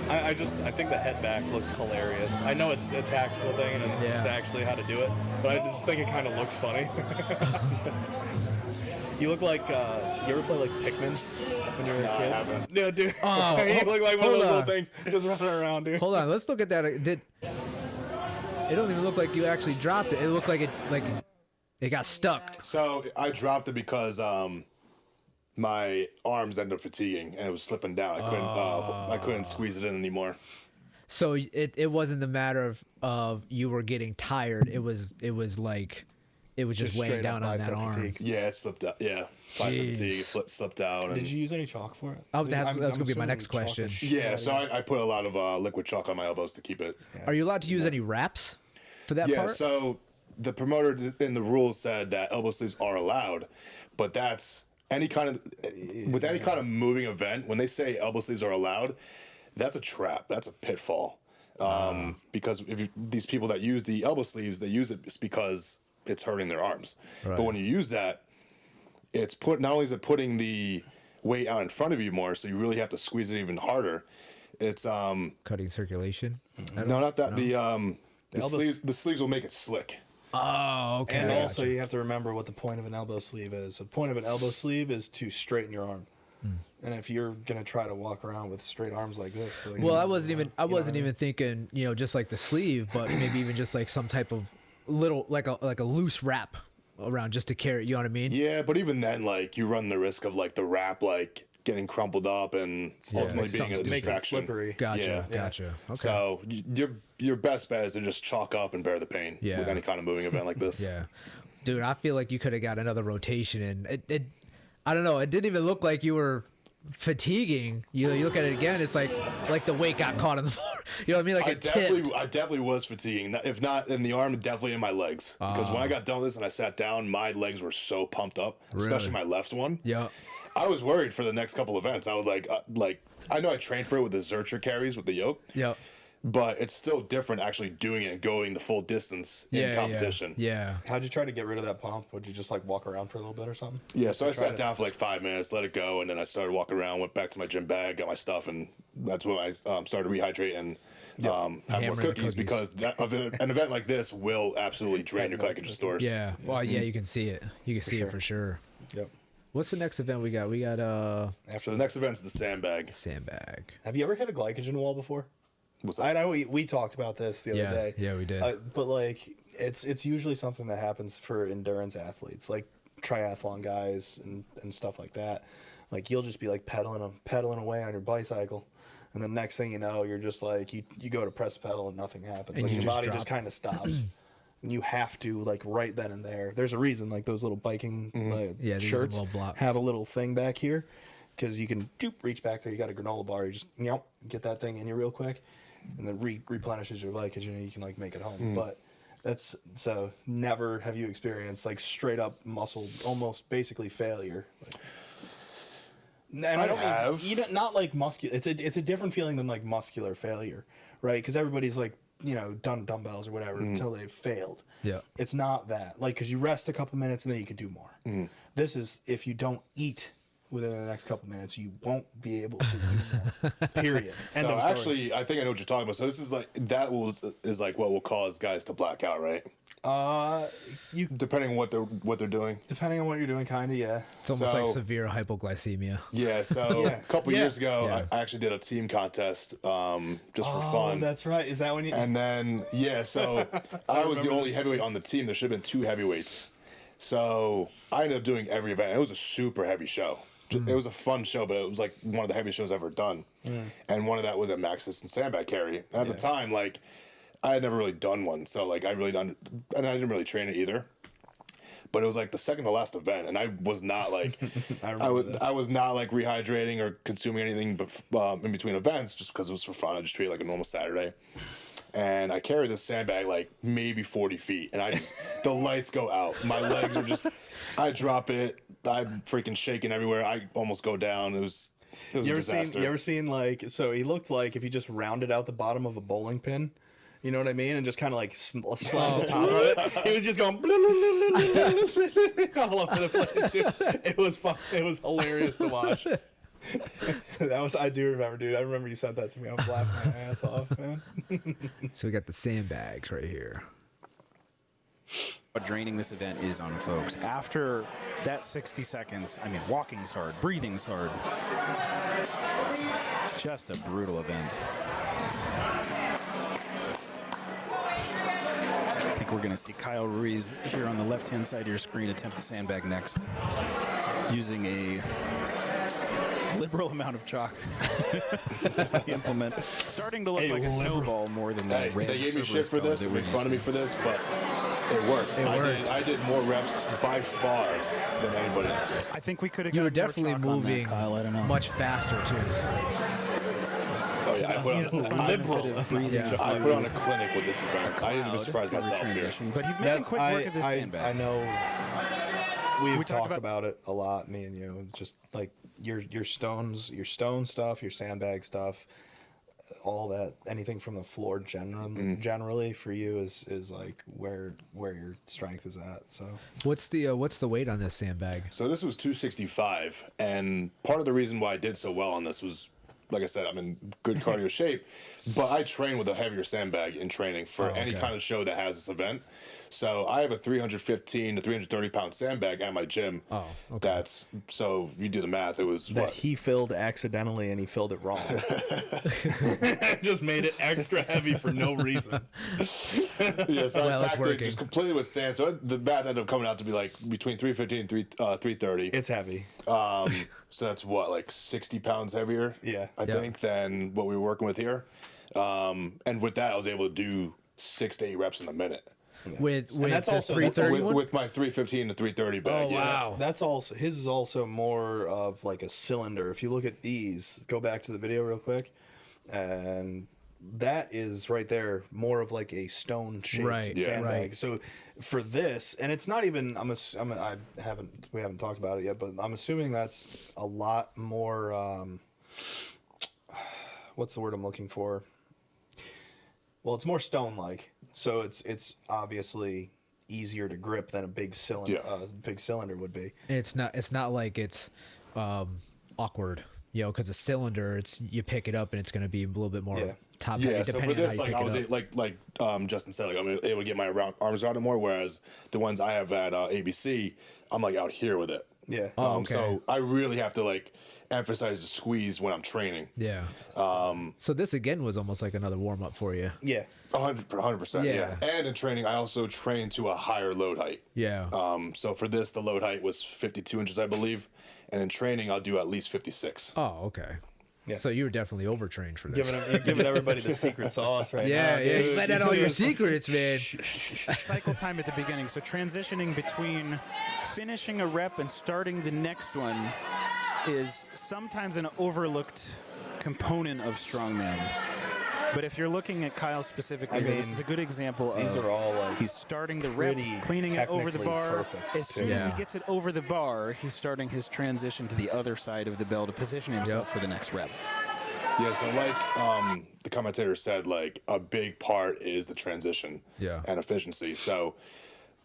I think the head back looks hilarious. I know it's a tactical thing and it's actually how to do it, but I just think it kind of looks funny. You look like, you ever play like Pikmin when you were a kid? I haven't. No, dude. Oh, you look like one of those little on. things just running around, dude. Hold on, let's look at that. It don't even look like you actually dropped it. It looked like it got stuck. So I dropped it because my arms ended up fatiguing and it was slipping down. I couldn't squeeze it in anymore. So it wasn't the matter of you were getting tired. It was like it was just weighing straight down up on that bicep arm. fatigue. Yeah, it slipped out. Yeah, bicep fatigue, it slipped out. And Did you use any chalk for it? Oh, that's I'm going to be my assuming next chalk question. is Yeah, shit. so I put a lot of liquid chalk on my elbows to keep it. Are you allowed to use any wraps for that Yeah, part? so the promoter in the rules said that elbow sleeves are allowed, but that's any kind of moving event. When they say elbow sleeves are allowed, that's a trap. That's a pitfall. Because these people that use the elbow sleeves, they use it just because it's hurting their arms. Right. But when you use that, not only is it putting the weight out in front of you more, so you really have to squeeze it even harder. It's Cutting circulation? no, not that. The sleeves will make it slick. Oh, okay. And I also, gotcha. you have to remember what the point of an elbow sleeve is. The point of an elbow sleeve is to straighten your arm. And if you're gonna try to walk around with straight arms like this, like, Well, I wasn't even thinking, just like the sleeve, but maybe even just like some type of little like a loose wrap around just to carry it, you know what I mean? Yeah, but even then, like, you run the risk of like the wrap like getting crumpled up and ultimately makes being it- a makes it distraction. slippery. Gotcha. Yeah. Gotcha. Okay. So your best bet is to just chalk up and bear the pain Yeah. with any kind of moving event like this. Yeah. Dude, I feel like you could have got another rotation in. It I don't know, it didn't even look like you were fatiguing. You look at it again, it's like the weight got caught on the floor. You know what I mean? Like I definitely was fatiguing. If not in the arm, definitely in my legs. Because when I got done with this and I sat down, my legs were so pumped up, especially my left one. Yeah. I was worried for the next couple events. I was like I know I trained for it with the Zercher carries with the yoke. Yep. But it's still different actually doing it and going the full distance in competition. Yeah. How'd you try to get rid of that pump? Would you just like walk around for a little bit or something? Yeah, so I sat down for like 5 minutes, let it go, and then I started walking around, went back to my gym bag, got my stuff, and that's when I started to rehydrate and have more Hammer the cookies cookies. because an event like this will absolutely drain your glycogen stores. Yeah. Well, yeah, you can see it. You can see it for sure. Yep. What's the next event we got? We got So the next event's the sandbag. sandbag. Have you ever hit a glycogen wall before? What's I that? know we talked about this the other day. Yeah, we did. But like, it's usually something that happens for endurance athletes, like triathlon guys and stuff like that. Like you'll just be like pedaling away on your bicycle, and the next thing you know, you're just like you go to press pedal and nothing happens. And like you your just body drop. just kind of stops. And you have to like right then and there. There's a reason like those little biking Yeah, there's a shirts little block. have a little thing back here, because you can reach back there. You got a granola bar. You just get that thing in you real quick. and then replenishes your leg because you can like make it home. But that's so never have you experienced like straight up muscle, almost basically failure. Like, and I don't have. mean, not like muscular. It's a different feeling than like muscular failure, right? Because everybody's like done dumbbells or whatever until they've failed. Yeah. It's not that like because you rest a couple minutes and then you can do more. This is if you don't eat within the next couple minutes, you won't be able to do more. Period. End So of story. actually, I think I know what you're talking about. So this is like is like what will cause guys to black out, right? You Depending on what they're doing. depending on what you're doing, kind of yeah. It's almost like So- severe hypoglycemia. Yeah. So Yeah. a couple Yeah. years ago, Yeah. I actually did a team contest just for fun. Oh, that's right. Is that when you? And then, so I was the only heavyweight on the team. There should have been 2 heavyweights. So I ended up doing every event. It was a super heavy show. It was a fun show, but it was like one of the heaviest shows I've ever done. And one of that was at Max Assistant Sandbag Carry. And at the time, like, I had never really done one. So, like, I didn't really train it either. But it was like the second to last event, and I was not like I was not like rehydrating or consuming anything but in between events just because it was for fun. I just treated it like a normal Saturday. And I carried this sandbag like maybe 40 feet, and the lights go out. My legs are just, I drop it. I'm freaking shaking everywhere. I almost go down. It was a disaster. You ever seen like? So he looked like if you just rounded out the bottom of a bowling pin. You know what I mean? And just kind of like slide the top of it. He was just going all over the place, dude. It was fun. It was hilarious to watch. I do remember, dude. I remember you sent that to me. I was laughing my ass off, man. So we got the sandbags right here. What draining this event is on folks. After that 60 seconds, I mean, walking's hard, breathing's hard. Just a brutal event. I think we're going to see Kyle Ruiz here on the left-hand side of your screen attempt the sandbag next using a liberal amount of chalk implement. Starting to look like a snowball more than that. They gave me shit for this. They made fun of me for this, but it worked. I did more reps by far than anybody else. I think we could have. You were definitely moving Kyle. I don't know. much faster too. Oh yeah, I put He has the fun benefit of breathing. I put on a clinic with this event. I didn't even surprise myself here. But he's making quick work of this sandbag. I know. We've talked talked about it a lot, me and you. Just like your stone stuff, your sandbag stuff, all that. Anything from the floor generally for you is like where your strength is at. So What's the weight on this sandbag? So this was 265, and part of the reason why I did so well on this was, like I said, I'm in good cardio shape, but I train with a heavier sandbag in training for any kind of show that has this event. So I have a 315 to 330 pound sandbag at my gym. Oh, okay. So you do the math. It was that he filled accidentally and he filled it wrong. Just made it extra heavy for no reason. Yeah, so Well, I it's packed it working. just completely with sand. So the math ended up coming out to be like between 315 and 330. It's heavy. So that's what, like 60 pounds heavier? Yeah. I think than what we were working with here. And with that, I was able to do 6 to 8 reps in a minute. With that's the also- 330 one? With my 315 to 330 bag. Oh, yeah. wow. That's also his is also more of like a cylinder. If you look at these, go back to the video real quick, and that is right there more of like a stone shaped Right, yeah. sandbag. Right. So for this, and it's not even we haven't talked about it yet, but I'm assuming that's a lot more. What's the word I'm looking for? Well, it's more stone like. So it's obviously easier to grip than a big cylinder. Big cylinder would be. And it's not like it's awkward, because a cylinder, it's you pick it up and it's going to be a little bit more top heavy. Yeah, so for depending on this, how you like I pick was it up. like Justin said, like I'm able to get my arms around it more. Whereas the ones I have at ABC, I'm like out here with it. Yeah. Oh, okay. So I really have to like emphasize the squeeze when I'm training. Yeah. So this again was almost like another warm up for you. Yeah. 100%. Yeah. Yeah. And in training, I also train to a higher load height. Yeah. So for this, the load height was 52 inches, I believe. And in training, I'll do at least 56. Oh, okay. Yeah. So you were definitely overtrained for this. You're giving everybody the secret sauce right now. yeah, dude. you let out all your secrets, man. Cycle time at the beginning. So transitioning between finishing a rep and starting the next one is sometimes an overlooked component of strongman. But if you're looking at Kyle specifically, I mean, this is a good example these of are all, like, he's starting the rep, pretty cleaning it over the technically bar. perfect, As soon too. as he Yeah. gets it over the bar, he's starting his transition to the other side of the bell to position himself for the next rep. Yeah, so like the commentator said, like a big part is the transition and efficiency. So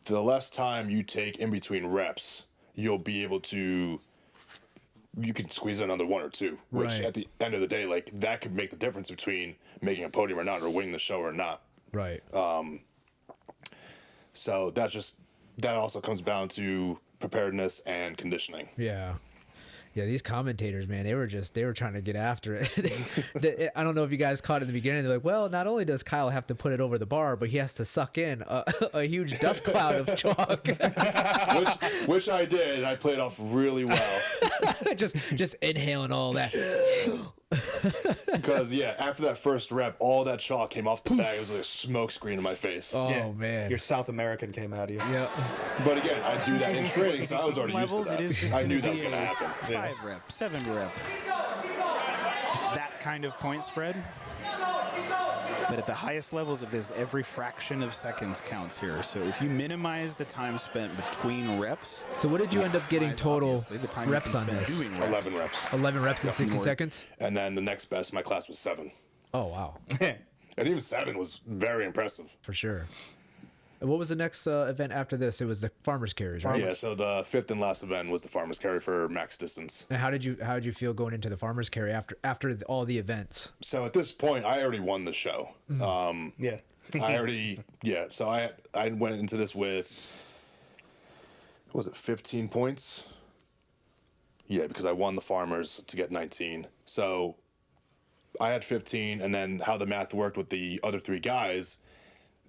the less time you take in between reps, you'll be able to, you can squeeze another one or two, which Right. at the end of the day, like that could make the difference between making a podium or not, or winning the show or not. Right. So that also comes down to preparedness and conditioning. Yeah. Yeah, these commentators, man, they were trying to get after it. I don't know if you guys caught it in the beginning. They're like, well, not only does Kyle have to put it over the bar, but he has to suck in a huge dust cloud of chalk. which I did, and I played off really well. just inhaling all that. Because after that first rep, all that chalk came off the bag. It was like a smoke screen in my face. Oh, Yeah, man. your South American came out of you. Yeah. But again, I do that in training, so I was already used to Levels, that. it is just I gonna knew that was be going to a happen. 5 rep, 7 rep. That kind of point spread. But at the highest levels of this, every fraction of seconds counts here. So if you minimize the time spent between reps. So what did you end up getting maximize, total obviously, the time you reps can on spend this? doing reps. 11 reps. 11 reps in 60 more. seconds? And then the next best in my class was 7. Oh, wow. And even 7 was very impressive. For sure. And what was the next event after this? It was the farmer's carries, right? Yeah, so the 5th and last event was the farmer's carry for max distance. And how did you feel going into the farmer's carry after all the events? So at this point, I already won the show. Yeah. So I went into this with, was it 15 points? Yeah, because I won the farmers to get 19. So I had 15, and then how the math worked with the other 3 guys,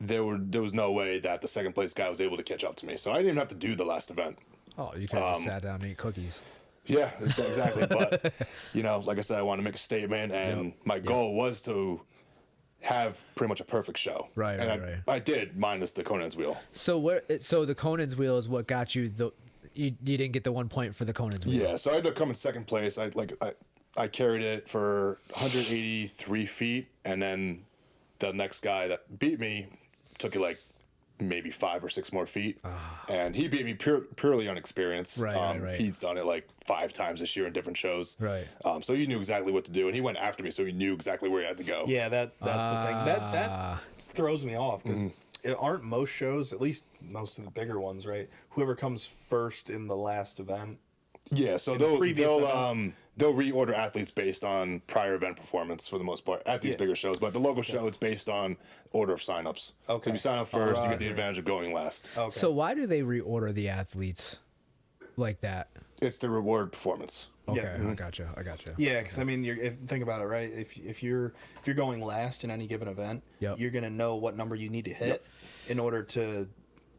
there was no way that the second place guy was able to catch up to me. So I didn't even have to do the last event. Oh, you could have just sat down and ate cookies. Yeah, exactly. But, like I said, I want to make a statement, and my goal was to have pretty much a perfect show. Right, and right. I did, minus the Conan's wheel. So so the Conan's wheel is what got you you didn't get the 1 point for the Conan's wheel. Yeah, so I ended up coming second place. I carried it for 183 feet, and then the next guy that beat me took it like maybe 5 or 6 more feet, and he beat me purely on experience. Right. He's done it like 5 times this year in different shows. Right. So he knew exactly what to do, and he went after me, so he knew exactly where he had to go. Yeah, that's the thing. That throws me off because aren't most shows, at least most of the bigger ones, right? Whoever comes first in the last event. Yeah, so the previous they'll reorder athletes based on prior event performance for the most part at these bigger shows. But the local show, it's based on order of signups. Okay. So if you sign up first, you get the advantage of going last. Okay. So why do they reorder the athletes like that? It's the reward performance. Okay, Yeah. I gotcha. Yeah, because I mean, think about it, right? If you're going last in any given event, Yep. you're gonna know what number you need to hit in order to,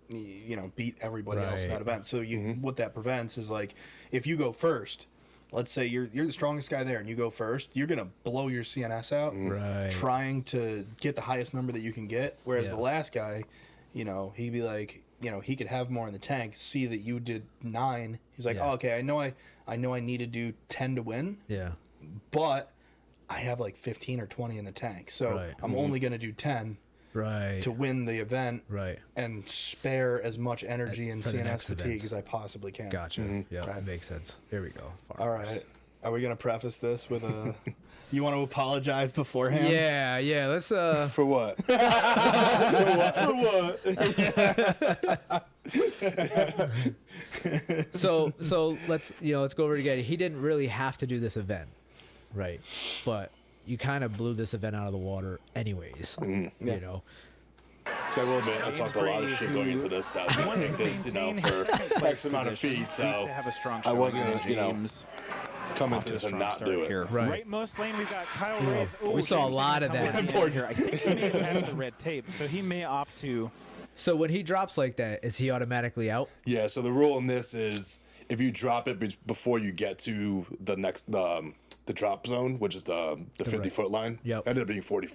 beat everybody else in Right. that event. So what that prevents is like, if you go first, let's say you're the strongest guy there and you go first, you're gonna blow your CNS out, Right. trying to get the highest number that you can get. Whereas Yeah. the last guy, he'd be like, he could have more in the tank, see that you did 9. He's like, Yeah. oh, okay, I know I need to do 10 to win, Yeah. but I have like 15 or 20 in the tank. So Right. I'm only going to do 10 Right. to win the event Right. and spare as much energy and For the CNS next fatigue events. as I possibly can. Gotcha. Yeah, Right. makes sense. Here we go. All right. Are we going to preface this with a... You want to apologize beforehand? Yeah. Let's For what? so let's go over it again. He didn't really have to do this event, right? But you kind of blew this event out of the water anyways. You know. So I will admit, I talked a lot of shit going into this. That I was going to take this, for X amount of feet. So needs to have a strong I wasn't showing, going to, James. come Off into to a this and strong not start do it. here. Right. Right most lane, we've got Kyle Ruiz. We saw a lot of that. Here. I think he may have passed the red tape, so he may opt to. So when he drops like that, is he automatically out? Yeah, so the rule in this is if you drop it before you get to the next the drop zone, which is the 50-foot line. Yep. Ended up being 40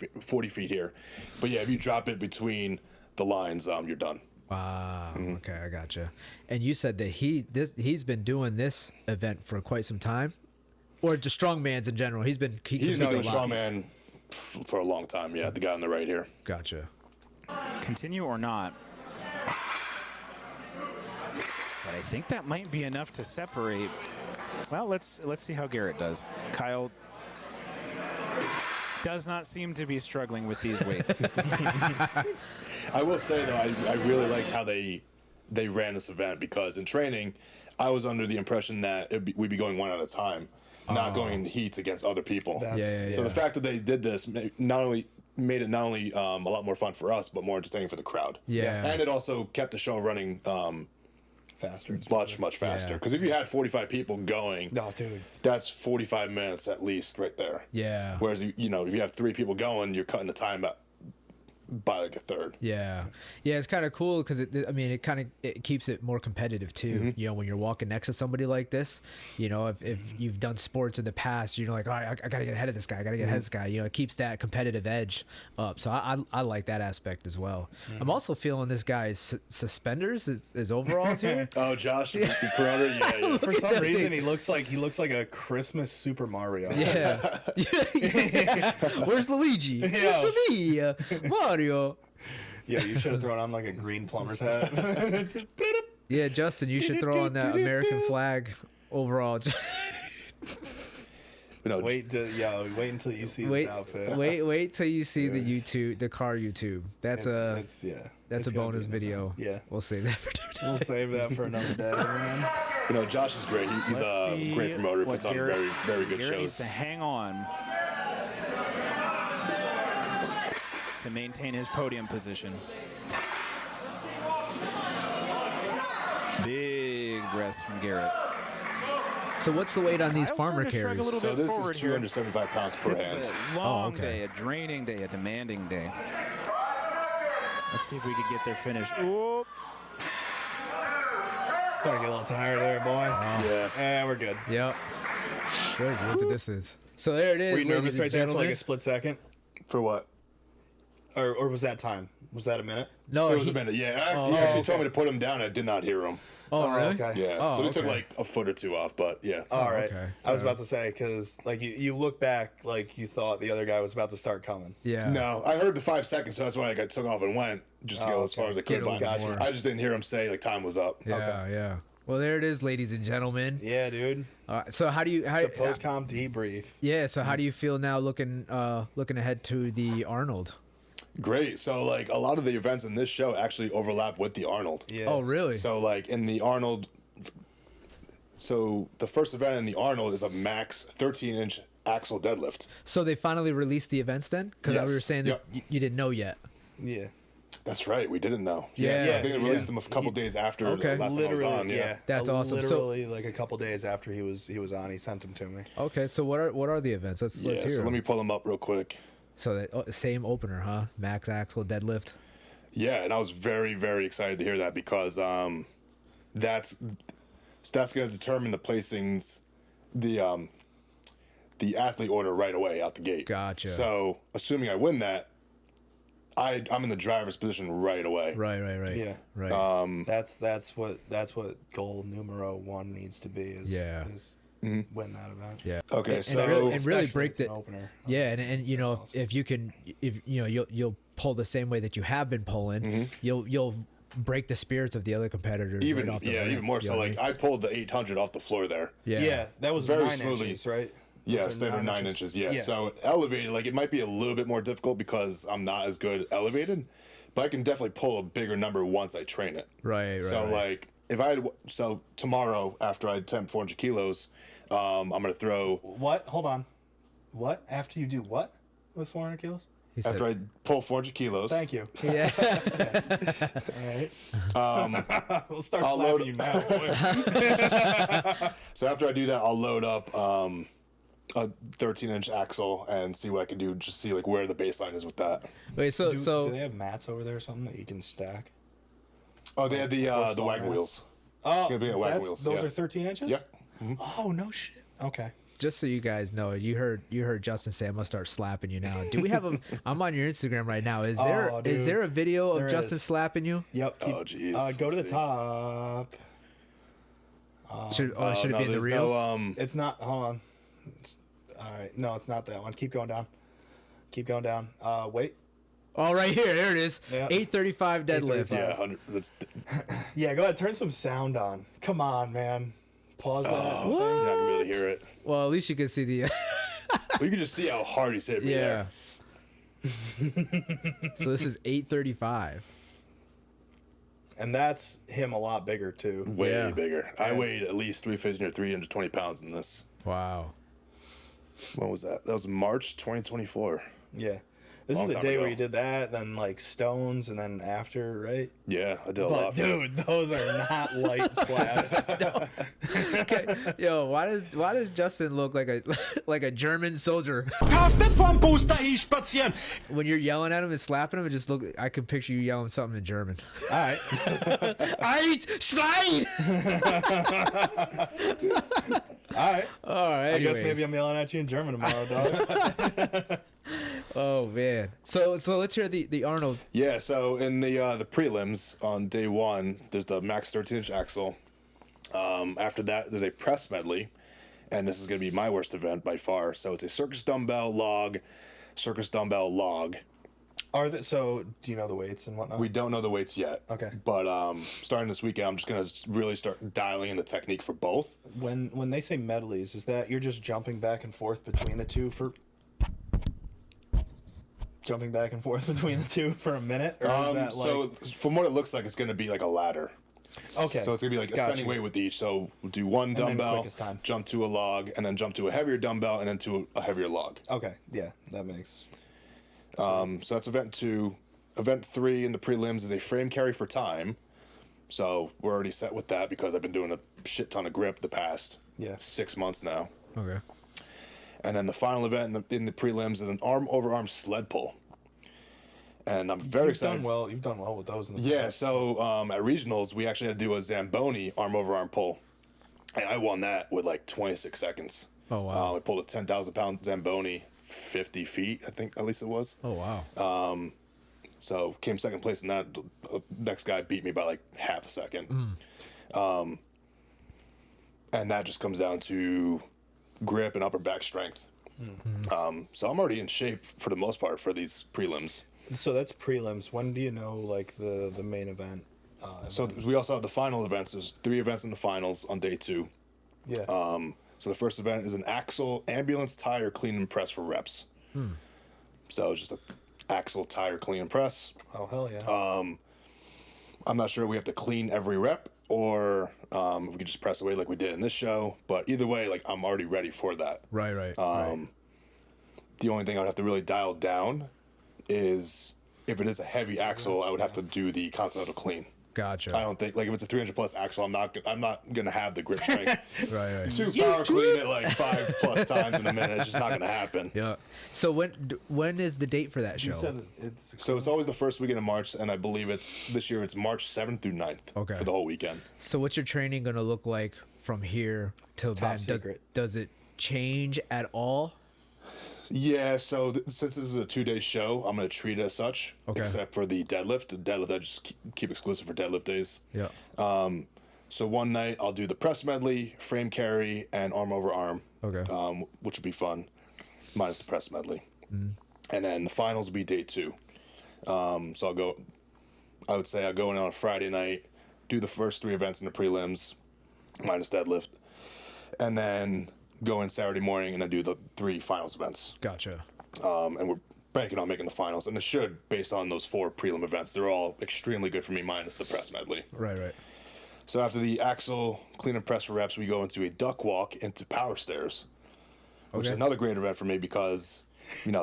feet here. But yeah, if you drop it between the lines, you're done. Wow. Okay, I gotcha. And you said that he's been doing this event for quite some time, or just strongmans in general. He's been He's been doing a lot. strongman for a long time. Yeah, the guy on the right here. Gotcha. Continue or not? But I think that might be enough to separate. Well, let's see how Garrett does. Kyle does not seem to be struggling with these weights. I will say though, I really liked how they ran this event, because in training, I was under the impression that we'd be going one at a time, not going in heats against other people. So the fact that they did this made it not only a lot more fun for us, but more entertaining for the crowd. Yeah. And it also kept the show running Faster. much faster. Because if you had 45 people going, No, dude. that's 45 minutes at least right there. Yeah. Whereas if you have 3 people going, you're cutting the time by like a third. Yeah, it's kind of cool because it keeps it more competitive too. You know, when you're walking next to somebody like this, you know, if you've done sports in the past, you're like, all right, I gotta get ahead of this guy. I gotta get ahead of this guy. You know, it keeps that competitive edge up. So I like that aspect as well. I'm also feeling this guy's suspenders, his overalls here. Oh, Josh, the promoter, yeah. For some reason, he looks like a Christmas Super Mario. Yeah. Where's Luigi? Yeah. Where's me? Mario. Yeah, you should have thrown on like a green plumber's hat. Just beat up. Yeah, Justin, you should throw on that American flag overall. Wait until you see this outfit. Wait till you see the car YouTube. That's a bonus video. Yeah, we'll save that for today. We'll save that for another day, man. Josh is great. He's a great promoter. Puts on very, very good Garrett needs shows. to hang on to maintain his podium position. Big breaths from Garrett. So what's the weight on these Kyle's farmer starting to shrug a carries? little So bit this forward is here. 275 pounds per This hand. is a long okay. day, a draining day, a demanding day. Let's see if we can get their finish. Oop. Starting to get a little tired there, boy. Yeah. We're good. Yep. Good. What the distance? So there it is. Were you nervous ladies and right there for like gentlemen. a split second? For what? Or was that time? Was that a minute? No, It was a minute. Yeah. He actually told me to put him down. I did not hear him. Oh, really? Okay. Yeah. Oh, So they took okay. like a foot or two off, but yeah. All right. okay. I was about to say, because like you look back, like you thought the other guy was about to start coming. Yeah. No, I heard the 5 seconds, so that's why I took off and went just to go as far as I could. Get a But little more. I just didn't hear him say like time was up. Yeah. Yeah. Well, there it is, ladies and gentlemen. Yeah, dude. So how do you? So post-com debrief. Yeah. So how do you feel now, looking ahead to the Arnold? Great. So like a lot of the events in this show actually overlap with the Arnold. Yeah. Oh, really? So like in the Arnold, so the first event in the Arnold is a max 13-inch axle deadlift. So they finally released the events then? Because Yes. we were saying that you didn't know yet. Yeah. That's right. We didn't know. Yeah. So I think they released them a couple days after Okay. the last time I was Literally, on. Yeah. That's awesome. So- Literally, like a couple days after he was on, he sent them to me. Okay. So what are the events? Let's hear. So 'em. let me pull them up real quick. So that same opener, huh? Max axle deadlift. Yeah, and I was very, very excited to hear that because that's going to determine the placings, the athlete order right away out the gate. Gotcha. So assuming I win that, I'm in the driver's position right away. Right. Yeah. Right. That's what goal numero 1 needs to be. Is win that event. Yeah. Okay, And so really Especially break it's an the opener. Yeah, and you know if you can, if you know you'll pull the same way that you have been pulling, you'll break the spirits of the other competitors. even right off the ramp, even more you so. know what Like I mean? I pulled the 800 off the floor there. Yeah, that was Very 9 smoothly. inches, right? Yeah, Those are standard 9 inches. Yeah. So elevated, like it might be a little bit more difficult because I'm not as good elevated, but I can definitely pull a bigger number once I train it. Right. So like if tomorrow after I attempt 400 kilos, I'm gonna throw What? Hold on. What? After you do what with 400 kilos? he said, after I pull 400 kilos. Thank you. yeah. All right. We'll start I'll slapping load- you now. Boy. So after I do that, I'll load up a 13-inch axle and see what I can do. Just see like where the baseline is with that. Wait. So Do they have mats over there or something that you can stack? Oh, they had the Personal wagon mats? wheels. Oh, gonna be a wagon wheels, those yeah. are 13 inches? Yep. Oh, no shit. Okay. just so you guys know, you heard Justin say I'm gonna start slapping you now. Do we have a? I'm on your Instagram right now. Is there Oh, is dude. there a video of There Justin is. slapping you? Yep. Oh, jeez. Go to the Let's see. top. Should no, it be in the there's reels? no, It's not. Hold on. All right. No, it's not that one. Keep going down. Keep going down. Wait. Oh, right here. There it is. Yeah. 835 deadlift. 835. Yeah, 100. That's, Yeah, go ahead. Turn some sound on. Come on, man. Pause that. oh, so you're not gonna be able to hear it. Well, at least you can see the. Well, you can just see how hard he's hit me Yeah. there. So this is 835. And that's him a lot bigger, too. Way Yeah. bigger. I weighed at least 350 or 320 pounds in this. Wow. When was that? That was March 2024. Yeah. This Long is the time day ago. where you did that, then like stones, and then after, right? Yeah, I did a But lot. for this. dude, those are not light slabs. Okay. Yo, why does Justin look like a like a German soldier? Kastet vom Booster spazieren. When you're yelling at him and slapping him, it just look. I could picture you yelling something in German. All right. Eid Schwein. All right. All right. I guess maybe I'm yelling at you in German tomorrow, dog. Oh man. So let's hear the Arnold. Yeah, so in the prelims on day one, there's the max 13-inch axle. After that, there's a press medley, and this is going to be my worst event by far. So it's a circus dumbbell log. So do you know the weights and whatnot? We don't know the weights yet. Okay. But starting this weekend, I'm just going to really start dialing in the technique for both. When they say medleys, is that you're just jumping back and forth between the two for a minute? Or is that So from what it looks like, it's going to be like a ladder. okay. So it's going to be like ascending weight with each. So we'll do one then dumbbell, quickest time. jump to a log, and then jump to a heavier dumbbell, and then to a heavier log. Okay, yeah, that makes. So that's event 2. Event 3 in the prelims is a frame carry for time. So we're already set with that because I've been doing a shit ton of grip the past 6 months now. Okay. And then the final event in the prelims is an arm over arm sled pull. And I'm very excited. You've done well with those in the Yeah, past. so at regionals, we actually had to do a Zamboni arm over arm pull. And I won that with like 26 seconds. Oh wow. I pulled a 10,000 pound Zamboni 50 feet, I think at least it was. Oh wow. So came second place in that. Next guy beat me by like half a second. And that just comes down to grip and upper back strength. So I'm already in shape for the most part for these prelims. So that's prelims. When do you know like the main event? So we also have the final events. There's 3 events in the finals on day 2. Yeah. So the first event is an axle ambulance tire clean and press for reps. So it's just a axle tire clean and press. Oh hell yeah. I'm not sure we have to clean every rep or if we could just press away like we did in this show. But either way, like I'm already ready for that. Right. Right. The only thing I would have to really dial down is if it is a heavy axle, I would have to do the continental clean. Gotcha. I don't think like if it's a 300 plus axle, I'm not gonna have the grip strength Right. to power clean it like 5+ times in a minute. It's just not gonna happen. Yeah. So when is the date for that show? You said it's So it's always the first weekend of March, and I believe this year it's March 7th through 9th Okay. for the whole weekend. So what's your training gonna look like from here till top then? secret. Does it change at all? Yeah, so since this is a 2-day show, I'm going to treat it as such, Okay. except for the deadlift. The deadlift I just keep exclusive for deadlift days. Yeah. So one night I'll do the press medley, frame carry, and arm over arm, Okay. which will be fun, minus the press medley. And then the finals will be day 2. So I would say I'll go in on a Friday night, do the first 3 events in the prelims, minus deadlift, and then go in Saturday morning and then do the 3 finals events. Gotcha. And we're banking on making the finals. And it should, based on those 4 prelim events, they're all extremely good for me, minus the press medley. Right. So after the axle clean and press for reps, we go into a duck walk into power stairs, which is Okay. another great event for me because,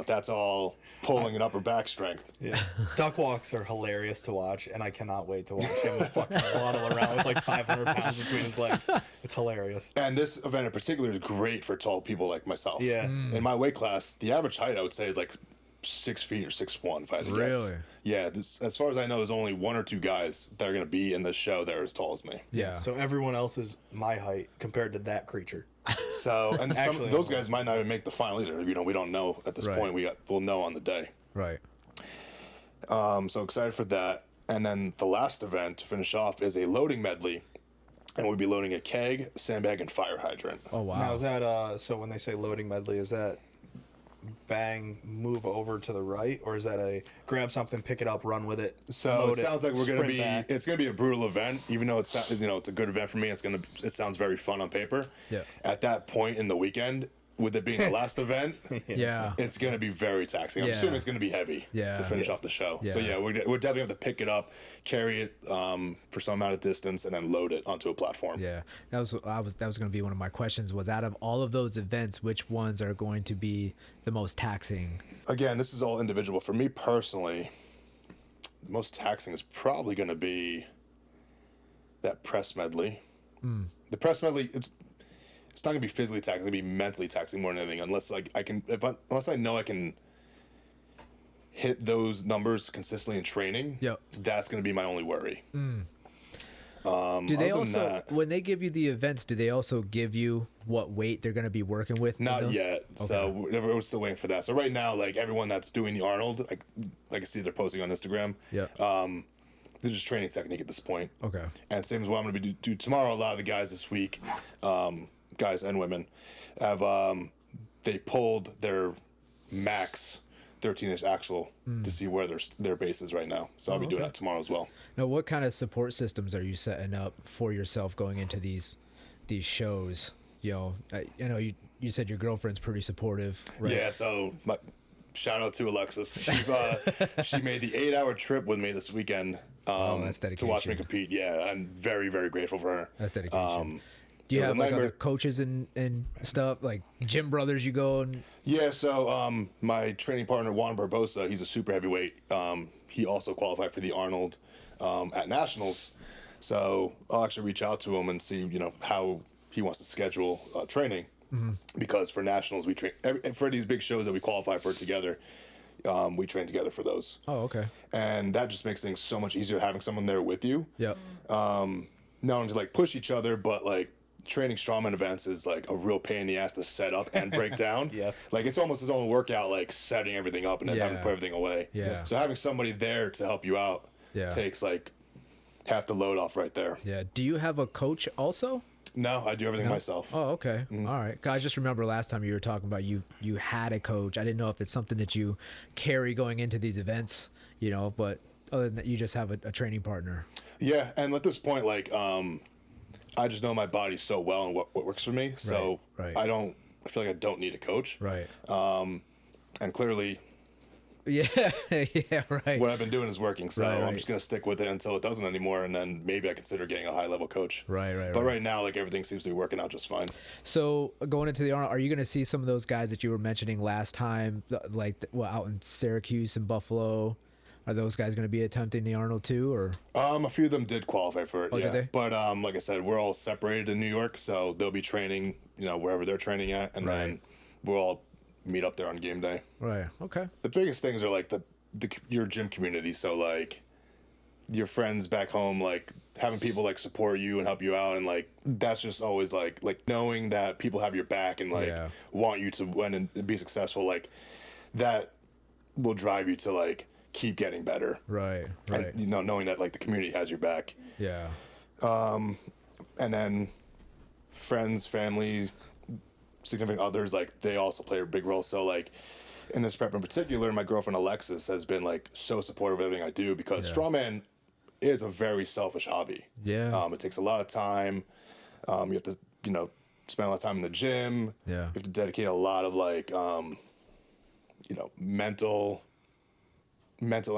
that's all pulling and upper back strength. Yeah. Duck walks are hilarious to watch, and I cannot wait to watch him fucking waddle around with like 500 pounds between his legs. It's hilarious. And this event in particular is great for tall people like myself. Yeah. In my weight class, the average height I would say is like 6 feet or 6'1", if I had to guess. Really? Yeah. As far as I know, there's only 1 or 2 guys that are going to be in this show that are as tall as me. Yeah. So everyone else is my height compared to that creature. So, and Actually, those guys might not even make the final either. We don't know at this Right. point. We'll know on the day. Right. So excited for that. And then the last event to finish off is a loading medley. And we'll be loading a keg, sandbag, and fire hydrant. Oh wow. Now is that so when they say loading medley, is that bang, move over to the right, or is that a grab something, pick it up, run with it? So it sounds like sprint back? it's gonna be a brutal event, even though it's a good event for me. It sounds very fun on paper. Yeah. At that point in the weekend, with it being the last event, Yeah. it's gonna be very taxing. I'm Yeah. assuming it's gonna be heavy Yeah. to finish off the show. Yeah. So yeah, we're definitely have to pick it up, carry it for some amount of distance, and then load it onto a platform. Yeah, that was going to be one of my questions. Was out of all of those events, which ones are going to be the most taxing? Again, this is all individual. For me personally, the most taxing is probably going to be that press medley. The press medley, it's not going to be physically taxing. It's going to be mentally taxing more than anything. Unless unless I know I can hit those numbers consistently in training. Yep. That's going to be my only worry. Do they other than also, that- when they give you the events, do they also give you what weight they're going to be working with? in Not those? yet. So we're still waiting for that. So right now, like everyone that's doing the Arnold, like I see they're posting on Instagram. Yeah. They're just training technique at this point. Okay. And same as what I'm going to be do tomorrow. A lot of the guys this week, guys and women, have they pulled their max 13-inch axle to see where their base is right now. So I'll be doing that tomorrow as well. Now, what kind of support systems are you setting up for yourself going into these shows? You know, I know you said your girlfriend's pretty supportive, right? Yeah. So shout out to Alexis. She made the 8-hour trip with me this weekend that's to watch me dedication. compete. Yeah, I'm very, very grateful for her. That's dedication. Do it you was have a like nightmare. other coaches and stuff, like gym brothers you go and? Yeah, so my training partner Juan Barbosa, he's a super heavyweight. He also qualified for the Arnold at Nationals. So I'll actually reach out to him and see, how he wants to schedule training. Because for Nationals, we train for these big shows that we qualify for together. We train together for those. Oh, okay. And that just makes things so much easier having someone there with you. Yep. Not only to like push each other, but like training strongman events is like a real pain in the ass to set up and break down. Yes. Like it's almost its own workout, like setting everything up and then having to put everything away. Yeah. So having somebody there to help you out takes like half the load off right there. Yeah. Do you have a coach also? No, I do everything myself. Oh, okay. All right. 'Cause I just remember last time you were talking about you had a coach. I didn't know if it's something that you carry going into these events, but other than that, you just have a training partner. Yeah, and at this point, like, I just know my body so well and what works for me. So Right. I feel like I don't need a coach. Right. And clearly, Yeah. Yeah. Right. what I've been doing is working. So Right. I'm just gonna stick with it until it doesn't anymore, and then maybe I consider getting a high level coach. Right. But right now, like everything seems to be working out just fine. So going into the Arnold, are you going to see some of those guys that you were mentioning last time, out in Syracuse and Buffalo? Are those guys going to be attempting the Arnold too, or? A few of them did qualify for it. Oh, yeah. did they? But like I said, we're all separated in New York, so they'll be training, wherever they're training at, and then we'll all meet up there on game day. Right. Okay. The biggest things are like your gym community. So like your friends back home, like having people like support you and help you out, and like that's just always like knowing that people have your back and like want you to win and be successful. Like that will drive you to like keep getting better. Right. And, knowing that like the community has your back. Yeah. And then friends, family, significant others, like they also play a big role. So like in this prep in particular, my girlfriend Alexis has been like so supportive of everything I do, because strongman is a very selfish hobby. Yeah. It takes a lot of time. You have to, spend a lot of time in the gym. Yeah. You have to dedicate a lot of like, mental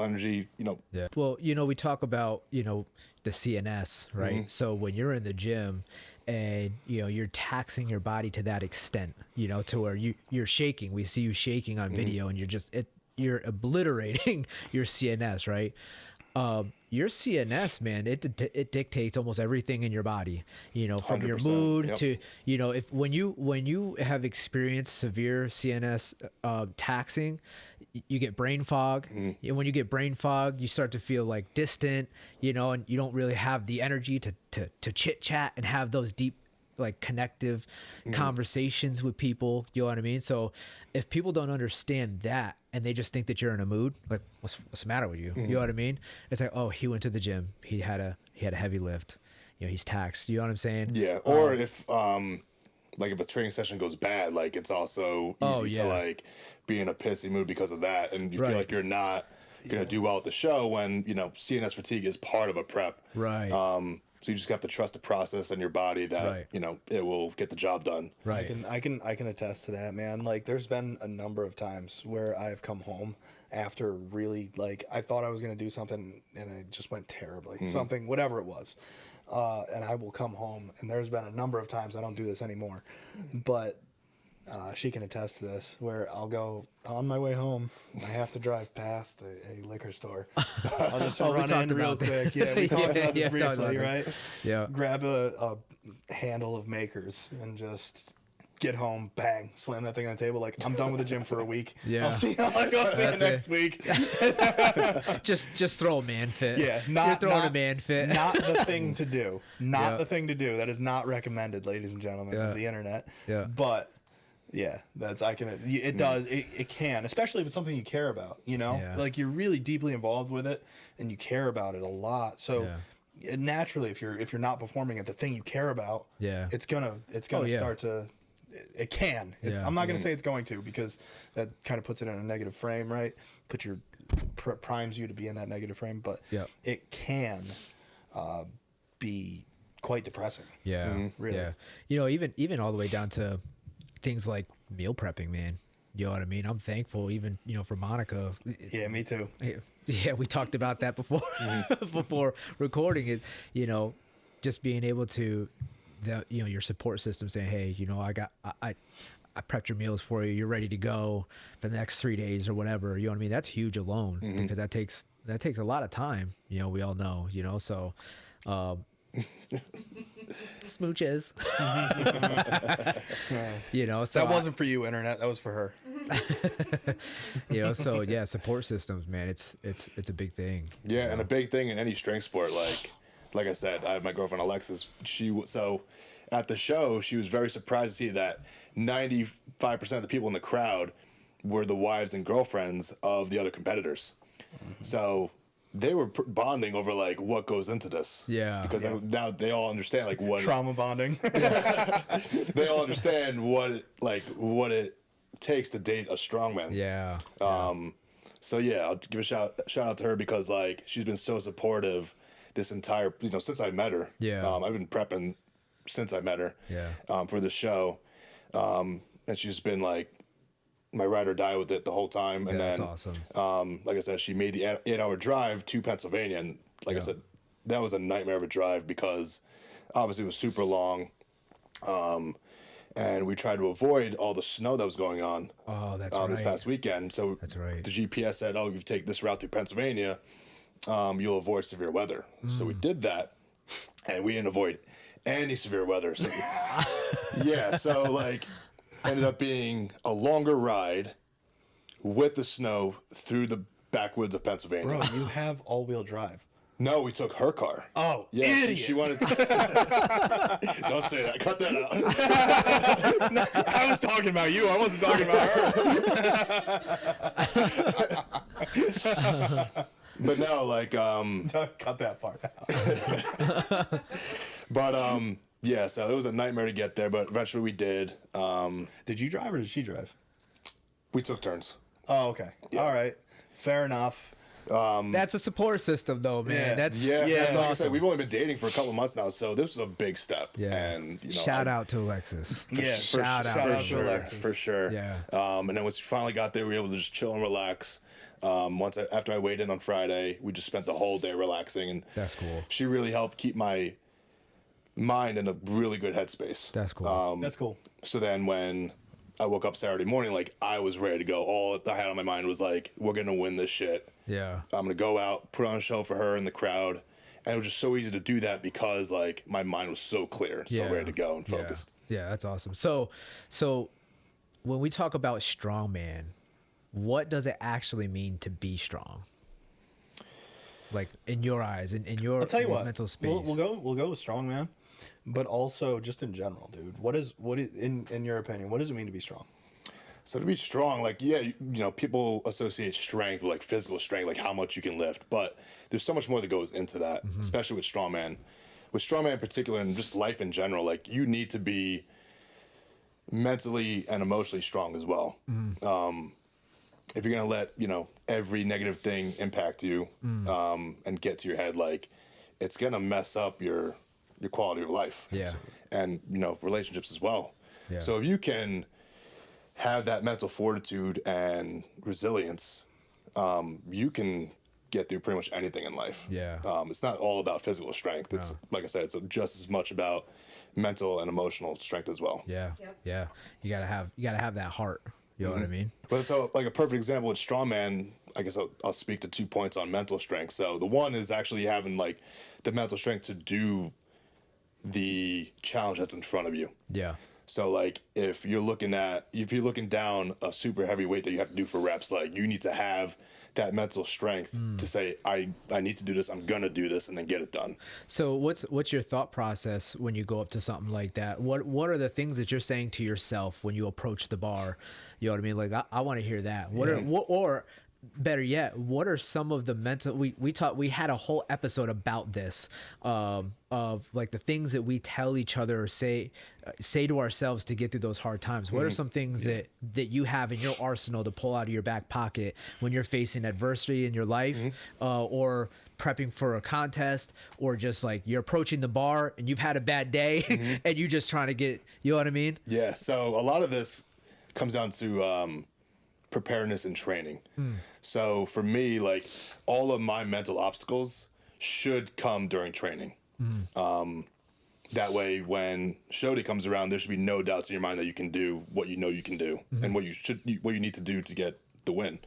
energy, Yeah. Well, we talk about, the CNS, right? So when you're in the gym and, you're taxing your body to that extent, to where you're shaking. We see you shaking on video and you're obliterating your CNS, right? Your CNS, man, it dictates almost everything in your body, from your 100%, mood to, if when you have experienced severe CNS taxing, you get brain fog. And when you get brain fog, you start to feel like distant, and you don't really have the energy to chit chat and have those deep, like connective conversations with people. You know what I mean? So if people don't understand that and they just think that you're in a mood, like what's the matter with you? You know what I mean? It's like, oh, he went to the gym. He had a heavy lift. He's taxed. You know what I'm saying? Yeah. Or if like if a training session goes bad, like it's also easy to like be in a pissy mood because of that, and you feel like you're not gonna do well at the show when CNS fatigue is part of a prep. Right. So you just have to trust the process and your body that it will get the job done. Right. I can attest to that, man. Like there's been a number of times where I've come home after really like I thought I was gonna do something and it just went terribly. Something, whatever it was. And I will come home, and there's been a number of times I don't do this anymore, but she can attest to this, where I'll go on my way home. I have to drive past a liquor store. I'll just run in real quick. Yeah, we talked about this briefly, right? Yeah. Grab a handle of Makers and just get home, bang, slam that thing on the table. Like, I'm done with the gym for a week. Yeah. I'll see you next week. just throw a man fit. Yeah, you're throwing a man fit. Not the thing to do. Not the thing to do. That is not recommended, ladies and gentlemen of the internet. Yeah. But yeah, it can, especially if it's something you care about, like you're really deeply involved with it and you care about it a lot. So naturally, if you're not performing at the thing you care about, it's gonna start to. It can. I'm not going to say it's going to, because that kind of puts it in a negative frame, right? Primes you to be in that negative frame, but it can be quite depressing. Yeah, really. Yeah. Even all the way down to things like meal prepping, man. You know what I mean? I'm thankful, even for Monica. Yeah, me too. Yeah, we talked about that before before recording it. Just being able to. Your support system saying, hey, I prepped your meals for you. You're ready to go for the next 3 days or whatever. You know what I mean? That's huge alone, because that takes a lot of time. We all know, so, smooches, so that wasn't for you, internet. That was for her. So yeah, support systems, man. It's a big thing. Yeah. And a big thing in any strength sport, like I said, I have my girlfriend Alexis. So at the show, she was very surprised to see that 95% of the people in the crowd were the wives and girlfriends of the other competitors. So they were bonding over what goes into this. Yeah. Because now they all understand what trauma bonding. They all understand what it takes to date a strongman. Yeah. So yeah, I'll give a shout out to her, because she's been so supportive this entire, since I met her. Yeah. I've been prepping since I met her. Yeah. For the show. And she's been my ride or die with it the whole time. And that's then, awesome. like I said, she made the 8-hour drive to Pennsylvania. And I said, that was a nightmare of a drive, because obviously it was super long. And we tried to avoid all the snow that was going on. Oh, that's right. This past weekend. So that's right. The GPS said, if you take this route through Pennsylvania, you'll avoid severe weather. So we did that, and we didn't avoid any severe weather. So so ended up being a longer ride with the snow through the backwoods of Pennsylvania. Bro, you have all-wheel drive. No, we took her car. Oh, yeah, idiot. She wanted to. Don't say that. Cut that out. No, I was talking about you. I wasn't talking about her. But no, cut that part out. But yeah, so it was a nightmare to get there, but eventually we did. Did you drive or did she drive? We took turns. Oh, okay. Yeah. All right. Fair enough. That's a support system, though, man. Yeah. That's like awesome. I said, we've only been dating for a couple of months now, so this was a big step. Yeah. And shout out to Alexis. Shout out to Alexis. For sure. Yeah. And then once we finally got there, we were able to just chill and relax. After I weighed in on Friday, we just spent the whole day relaxing, and that's cool. She really helped keep my mind in a really good headspace. That's cool. That's cool. So then when I woke up Saturday morning, I was ready to go. All I had on my mind was we're gonna win this shit. Yeah. I'm gonna go out, put on a show for her in the crowd, and it was just so easy to do that because my mind was so clear, so ready to go and focused. Yeah, that's awesome. So when we talk about strongman, what does it actually mean to be strong? In your eyes, in your I'll tell you what, mental space. We'll go with strongman, but also just in general, dude. What is in your opinion? What does it mean to be strong? So to be strong, people associate strength with physical strength, how much you can lift, but there's so much more that goes into that, especially with strongman. With strongman in particular, and just life in general, you need to be mentally and emotionally strong as well. If you're gonna let every negative thing impact you and get to your head, like it's gonna mess up your quality of life. Yeah. And relationships as well. Yeah. So if you can have that mental fortitude and resilience, you can get through pretty much anything in life. Yeah. It's not all about physical strength. It's like I said, it's just as much about mental and emotional strength as well. Yeah. Yeah. You gotta have that heart. You know what I mean? But so, like a perfect example with strongman, I guess I'll speak to 2 points on mental strength. So the one is actually having like the mental strength to do the challenge that's in front of you. Yeah. So like if you're looking down a super heavy weight that you have to do for reps, like you need to have that mental strength to say, I need to do this, I'm gonna do this, and then get it done. So what's your thought process when you go up to something like that? What are the things that you're saying to yourself when you approach the bar? You know what I mean? Like I want to hear that. Or better yet, what are some of the mental? We had a whole episode about this, of like the things that we tell each other or say to ourselves to get through those hard times. What are some things that you have in your arsenal to pull out of your back pocket when you're facing adversity in your life, or prepping for a contest, or just like you're approaching the bar and you've had a bad day and you're just trying to get, you know what I mean? Yeah. So a lot of this comes down to preparedness and training. So for me, like all of my mental obstacles should come during training. That way, when show day comes around, there should be no doubts in your mind that you can do what you know you can do and what you need to do to get the win.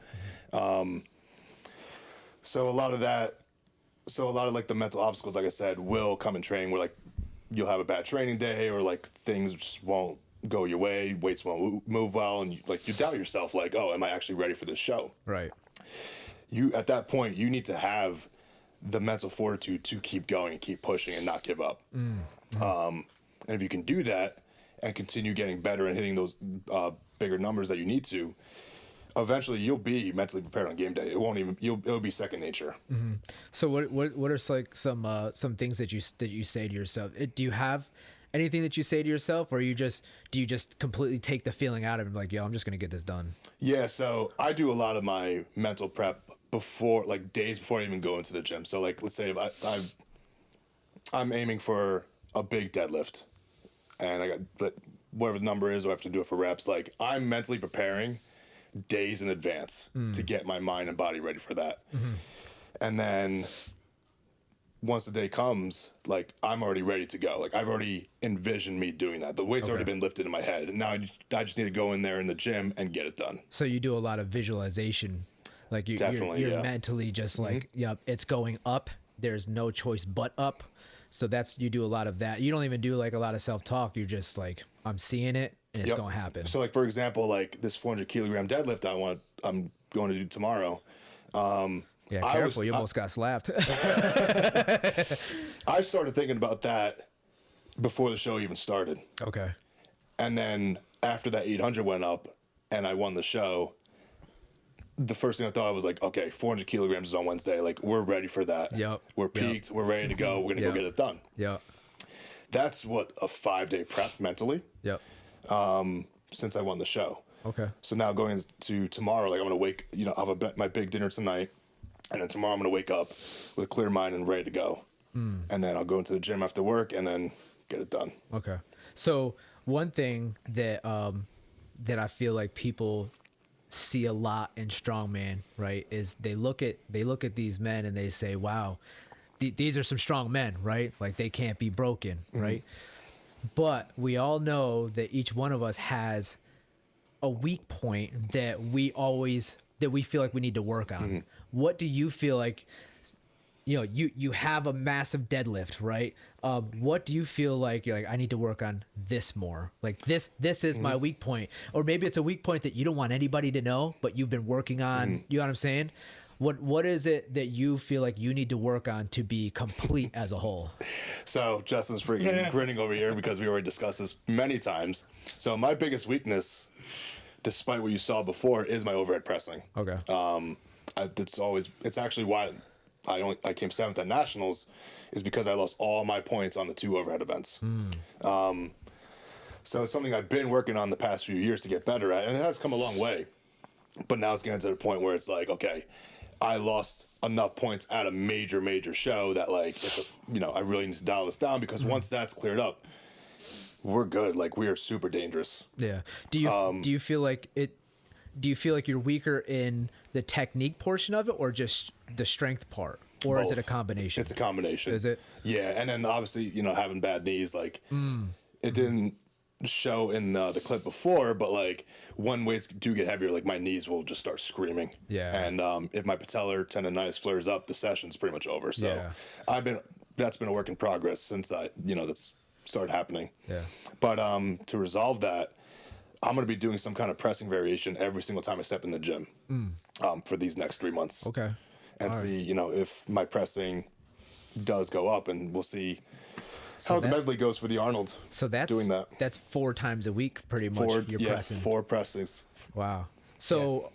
So a lot of like the mental obstacles, like I said, will come in training where like you'll have a bad training day or like things just won't go your way, weights won't move well, and you doubt yourself, like, oh, am I actually ready for this show? Right. At that point, you need to have the mental fortitude to keep going and keep pushing and not give up. And if you can do that and continue getting better and hitting those bigger numbers that you need to, eventually you'll be mentally prepared on game day. It'll be second nature. So what are like some things that you say to yourself? Do you have anything that you say to yourself, or do you just completely take the feeling out of it, like, yo, I'm just gonna get this done? Yeah, so I do a lot of my mental prep before, like days before I even go into the gym. So like, let's say if I'm aiming for a big deadlift, and I got whatever the number is, or I have to do it for reps. Like I'm mentally preparing days in advance to get my mind and body ready for that, and then once the day comes, like I'm already ready to go. Like I've already envisioned me doing that. The weight's already been lifted in my head, and now I just need to go in there in the gym and get it done. So you do a lot of visualization, like you're mentally just like, yep, it's going up. There's no choice but up. So you do a lot of that. You don't even do like a lot of self-talk. You're just like, I'm seeing it and it's going to happen. So like, for example, like this 400 kilogram deadlift I'm going to do tomorrow. Yeah, careful, you almost got slapped. I started thinking about that before the show even started. Okay. And then after that 800 went up and I won the show, the first thing I thought was like, okay, 400 kilograms is on Wednesday. Like, we're ready for that. Yep. We're peaked. We're ready to go. We're going to go get it done. Yep. That's what a 5-day prep mentally. Yep. Since I won the show. Okay. So now going to tomorrow, like I'm going to wake, I'll have my big dinner tonight. And then tomorrow I'm going to wake up with a clear mind and ready to go. And then I'll go into the gym after work and then get it done. Okay. So one thing that that I feel like people see a lot in strongman, right, is they look at these men and they say, wow, these are some strong men, right? Like they can't be broken, right? But we all know that each one of us has a weak point that we feel like we need to work on. What do you feel like, you have a massive deadlift, right? What do you feel like you're like, I need to work on this more? Like this is my weak point. Or maybe it's a weak point that you don't want anybody to know, but you've been working on, you know what I'm saying? What is it that you feel like you need to work on to be complete as a whole? So Justin's freaking grinning over here because we already discussed this many times. So my biggest weakness, despite what you saw before, is my overhead pressing. Okay. It's actually why I came 7th at nationals, is because I lost all my points on the 2 overhead events. So it's something I've been working on the past few years to get better at, and it has come a long way. But now it's getting to the point where it's like, okay, I lost enough points at a major show that like it's I really need to dial this down, because once that's cleared up, we're good. Like, we are super dangerous. Yeah. Do you feel like it? Do you feel like you're weaker in the technique portion of it, or just the strength part, or Both. is it a combination? It's a combination. Is it? Yeah, and then obviously having bad knees, like it didn't show in the clip before, but like when weights do get heavier, like my knees will just start screaming. Yeah. And if my patellar tendonitis flares up, the session's pretty much over. So Yeah. that's been a work in progress since that's started happening. Yeah. But to resolve that, I'm going to be doing some kind of pressing variation every single time I step in the gym for these next 3 months. Okay. And All see, if my pressing does go up, and we'll see So how the that's- medley goes for the Arnold. So that's doing that. That's 4 times a week, pretty much. You're pressing. 4 presses. Wow. So,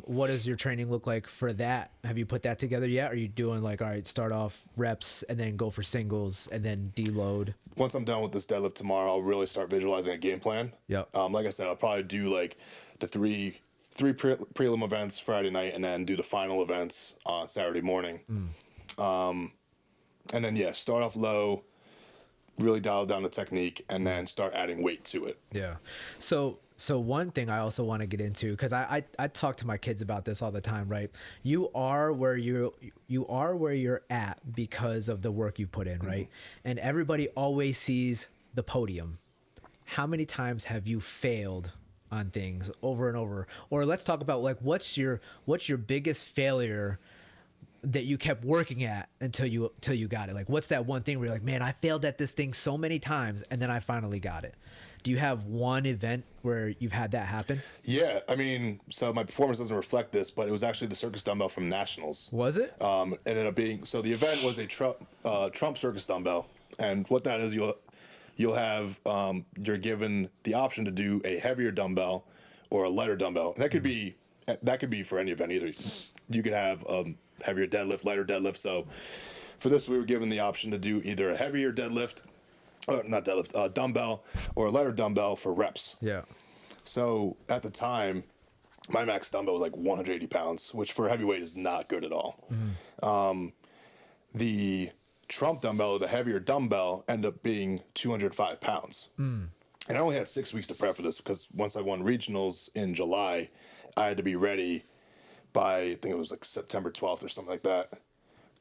what does your training look like for that? Have you put that together yet? Are you doing like, all right, start off reps and then go for singles and then deload? Once I'm done with this deadlift tomorrow, I'll really start visualizing a game plan. Yep. Like I said, I'll probably do like the three prelim events Friday night, and then do the final events on Saturday morning. And then start off low, really dial down the technique, and then start adding weight to it. Yeah. So one thing I also want to get into, because I talk to my kids about this all the time, right? You are where you're at because of the work you've put in, right? And everybody always sees the podium. How many times have you failed on things over and over? Or let's talk about like what's your biggest failure that you kept working at until you got it? Like, what's that one thing where you're like, man, I failed at this thing so many times and then I finally got it? Do you have one event where you've had that happen? Yeah, I mean, so my performance doesn't reflect this, but it was actually the circus dumbbell from Nationals. Was it? It ended up being, so the event was a Trump circus dumbbell, and what that is, you'll have you're given the option to do a heavier dumbbell or a lighter dumbbell, and that could be for any event either. You could have heavier deadlift, lighter deadlift. So for this, we were given the option to do either a heavier deadlift, not deadlift, dumbbell, or a lighter dumbbell for reps. Yeah. So at the time, my max dumbbell was like 180 pounds, which for heavyweight is not good at all. The Trump dumbbell, the heavier dumbbell, ended up being 205 pounds. And I only had 6 weeks to prep for this, because once I won regionals in July, I had to be ready by, I think it was like September 12th or something like that,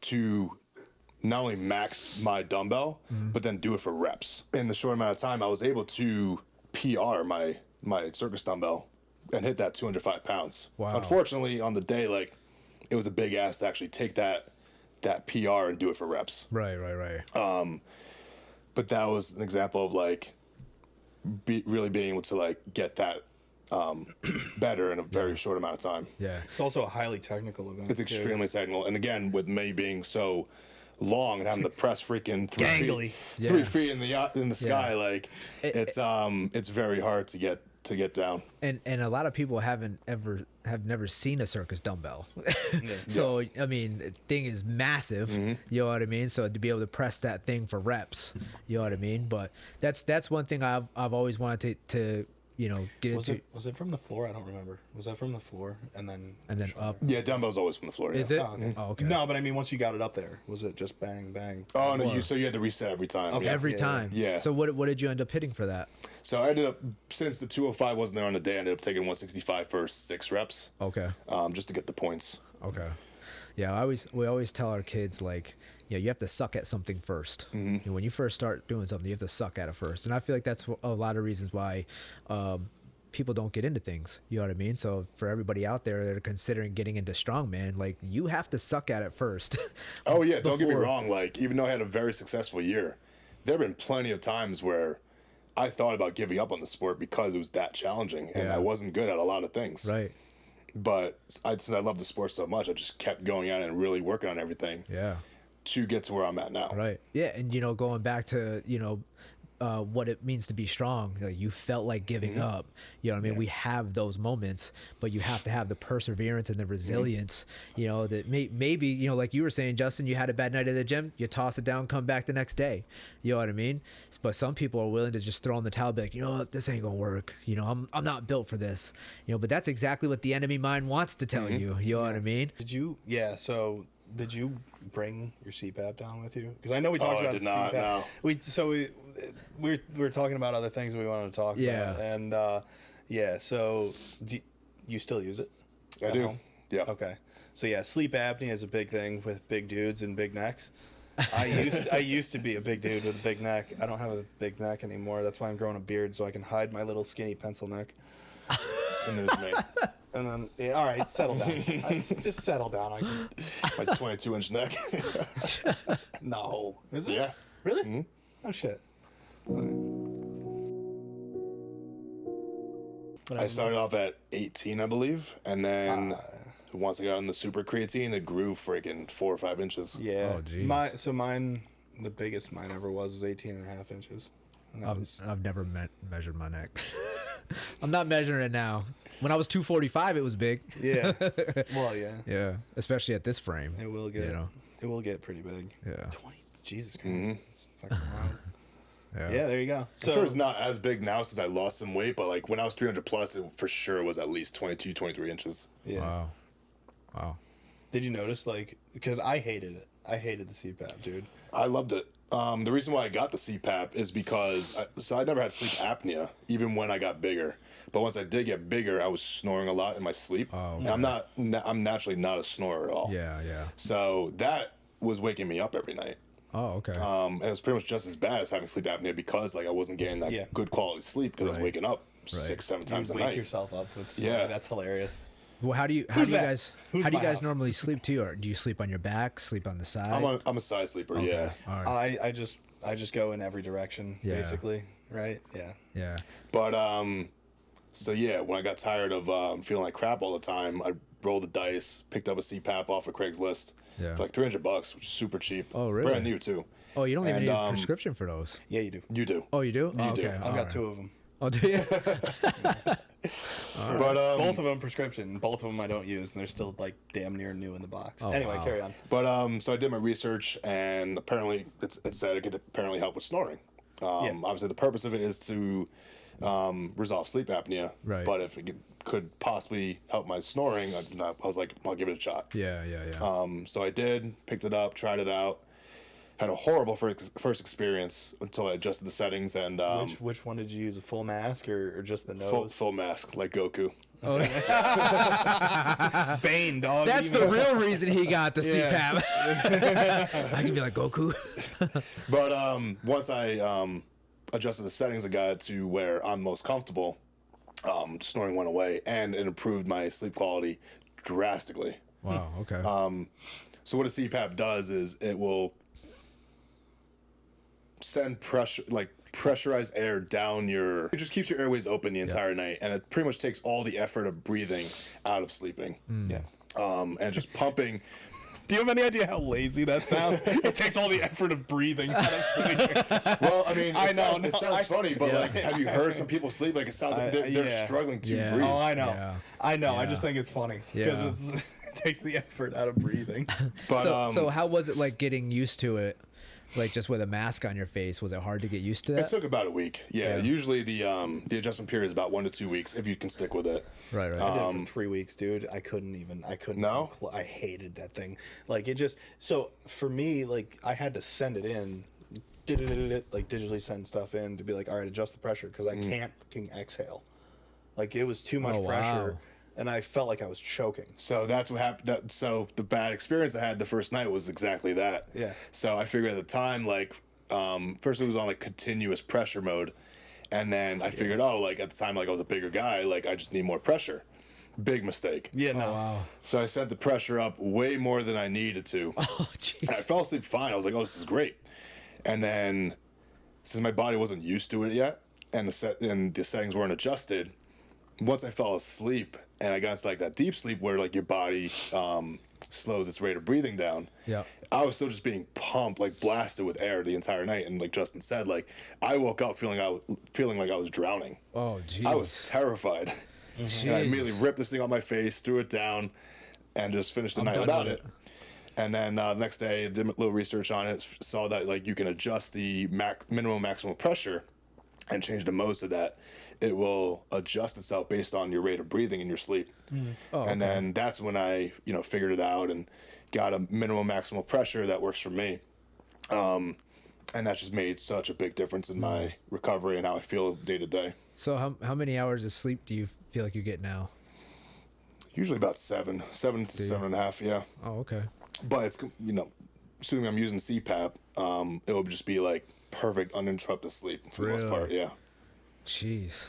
to not only max my dumbbell, but then do it for reps. In the short amount of time, I was able to PR my circus dumbbell and hit that 205 pounds. Wow. Unfortunately, on the day, like, it was a big ask to actually take that PR and do it for reps. Right. But that was an example of like really being able to like get that better in a very short amount of time. Yeah. It's also a highly technical event. It's extremely technical, and again, with me being so long and having to press freaking 3 feet in the sky, like it's very hard to get down. And a lot of people have never seen a circus dumbbell. So I mean, the thing is massive. You know what I mean? So to be able to press that thing for reps, you know what I mean? But that's one thing I've always wanted to get into. Was it from the floor? I don't remember. Was that from the floor and then up? Yeah, dumbbell's always from the floor. Is yeah. it? Oh, okay. Oh, okay. No, but I mean, once you got it up there, was it just bang bang? Oh no, so you had to reset every time. Okay. Yeah. Every time. Yeah. So what did you end up hitting for that? So I ended up, since the 205 wasn't there on the day, I ended up taking 165 for 6 reps. Okay. Just to get the points. Okay. Yeah, we always tell our kids, like, you have to suck at something first. And when you first start doing something, you have to suck at it first. And I feel like that's a lot of reasons why people don't get into things. You know what I mean? So for everybody out there that are considering getting into strongman, like, you have to suck at it first. Oh yeah, don't get me wrong. Like, even though I had a very successful year, there have been plenty of times where I thought about giving up on the sport because it was that challenging, and I wasn't good at a lot of things. Right. But since I love the sport so much, I just kept going at it and really working on everything. Yeah. To get to where I'm at now. Right. Yeah, and going back to what it means to be strong. Like, you felt like giving up. You know what I mean? Yeah. We have those moments, but you have to have the perseverance and the resilience. You know, that maybe, you know, like you were saying, Justin, you had a bad night at the gym, you toss it down, come back the next day. You know what I mean? But some people are willing to just throw in the towel, be like, you know what, this ain't gonna work. You know, I'm not built for this. You know, but that's exactly what the enemy mind wants to tell you. You know what I mean? Did you? Yeah. So did you bring your CPAP down with you? Because I know we talked about I did not. CPAP. No. We were talking about other things we wanted to talk about. And so do you still use it? I at do. home? Yeah. Okay. So yeah, sleep apnea is a big thing with big dudes and big necks. I used to be a big dude with a big neck. I don't have a big neck anymore. That's why I'm growing a beard so I can hide my little skinny pencil neck. And there's me. And then, all right, settle down. Just settle down. My 22-inch neck. No. Is it? Yeah. Really? Mhm. Oh, shit. I started off at 18, I believe, and then once I got on the super creatine, it grew freaking 4 or 5 inches. Yeah. Oh, jeez. Mine, the biggest mine ever was 18 and a half inches. And that was, I've never measured my neck. I'm not measuring it now. When I was 245, it was big. yeah. Well, yeah. Yeah, especially at this frame. It will get, You know. it will get pretty big. Yeah. 20, Jesus Christ. It's fucking wild. Yeah. Yeah, there you go. I'm So sure it's not as big now since I lost some weight, but like when I was 300 plus, it for sure was at least 22, 23 inches. yeah. Wow. Did you notice, like, because I hated it. I hated the CPAP, dude. I loved it. The reason why I got the CPAP is because I never had sleep apnea, even when I got bigger. But once I did get bigger, I was snoring a lot in my sleep. Oh, And I'm naturally not a snorer at all. Yeah. So that was waking me up every night. Oh, okay. And it was pretty much just as bad as having sleep apnea because like I wasn't getting that Yeah. good quality sleep because I was Right. waking up 6, 7 times a Wake night. yourself up with Yeah. that's hilarious. Well, how do you Who's that? guys Who's how do you my guys house? normally sleep too? Or do you sleep on your back, sleep on the side? I'm a side sleeper, Okay. yeah. All right. I just go in every direction, Yeah. basically, right? Yeah. Yeah. But so yeah, when I got tired of feeling like crap all the time, I rolled the dice, picked up a CPAP off of Craigslist Yeah. for like $300, which is super cheap. Oh, really? Brand new too. Oh, you don't even And, need a prescription for those. Yeah, you do. You do. Oh, you do? Oh, do. okay. I've got 2 of them. Oh, do you? But Both of them prescription. Both of them I don't use, and they're still like damn near new in the box. Oh, Anyway, wow. carry on. But so I did my research, and apparently it said it could apparently help with snoring. Obviously, the purpose of it is to resolve sleep apnea. Right. But if it could possibly help my snoring, I was like, I'll give it a shot. Yeah. So I did, picked it up, tried it out. Had a horrible first experience until I adjusted the settings and Which one did you use? A full mask or just the nose? full mask like Goku. Bane, dog. That's Even- the real reason he got the Yeah. CPAP. I can be like Goku. But once I adjusted the settings, I got it to where I'm most comfortable. Snoring went away, and it improved my sleep quality drastically. Wow. Okay. So what a CPAP does is it will send pressurized air down it just keeps your airways open the entire night, and it pretty much takes all the effort of breathing out of sleeping. Yeah. And just pumping. Do you have any idea how lazy that sounds? It takes all the effort of breathing out of sleeping. Well, I mean, I know, it sounds funny, but yeah. like, have you heard some people sleep? Like, it sounds like they're yeah. struggling to Yeah. breathe. Oh, I know. Yeah. I know. I Yeah. just think it's funny Yeah. because it takes the effort out of breathing. But So how was it like getting used to it? Like just with a mask on your face, was it hard to get used to it that? took about a week. Yeah, Yeah. usually the adjustment period is about 1 to 2 weeks if you can stick with it. Right. I did it for 3 weeks, dude. I couldn't. No? I hated that thing. Like it just. So for me, like I had to send it in, like digitally send stuff in to be like, all right, adjust the pressure because I can't fucking exhale. Like it was too much Oh, pressure, wow. and I felt like I was choking. So that's what happened. So the bad experience I had the first night was exactly that. Yeah. So I figured at the time, like, first it was on like continuous pressure mode, and then I figured, oh, like at the time, like I was a bigger guy, like I just need more pressure. Big mistake. Yeah, Oh no. wow. So I set the pressure up way more than I needed to. Oh And I jeez. fell asleep fine. I was like, oh, this is great. And then, since my body wasn't used to it yet, and the settings weren't adjusted, once I fell asleep and I got into like that deep sleep where like your body slows its rate of breathing down. Yeah. I was still just being pumped, like blasted with air the entire night. And like Justin said, like I woke up feeling like I was drowning. Oh, geez. I was terrified. And I immediately ripped this thing off my face, threw it down, and just finished the night without it. And then the next day, I did a little research on it, saw that like you can adjust the minimum maximum pressure and change the mode so that it will adjust itself based on your rate of breathing in your sleep. And then that's when I, figured it out and got a minimum maximum pressure that works for me. And that just made such a big difference in my recovery and how I feel day to day. So how many hours of sleep do you feel like you get now? Usually about 7 to 7.5. Yeah. Oh, okay. But it's, assuming I'm using CPAP, it will just be like perfect uninterrupted sleep for the most part. Yeah. Jeez.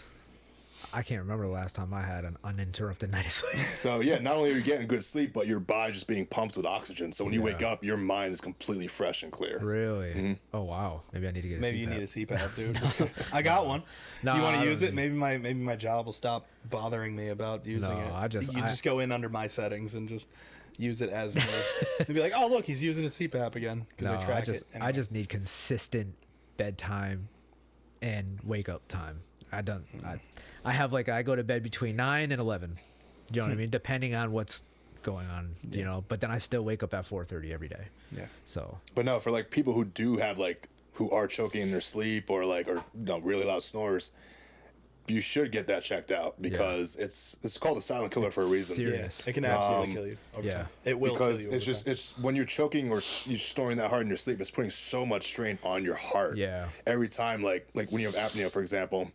I can't remember the last time I had an uninterrupted night of sleep. So yeah, not only are you getting good sleep, but your body just being pumped with oxygen. So when you wake up, your mind is completely fresh and clear. Really? Oh wow. Maybe I need to get a CPAP. Maybe you need a CPAP, dude. I got one. No, if you want I to use don't it, maybe my job will stop bothering me about using it. You just go in under my settings and just use it as me. And be like, oh look, he's using a CPAP again. No, I track it. I just need consistent bedtime and wake up time. I have I go to bed between 9 and 11. You know what I mean? Depending on what's going on, but then I still wake up at 4:30 every day. Yeah. So. But no, for like people who do have who are choking in their sleep or really loud snores, you should get that checked out because it's called a silent killer for a reason. Serious. Yeah, it can absolutely kill you. Over time. It will because kill you it's when you're choking or you're snoring that hard in your sleep, it's putting so much strain on your heart. Yeah. Every time, like when you have apnea, for example,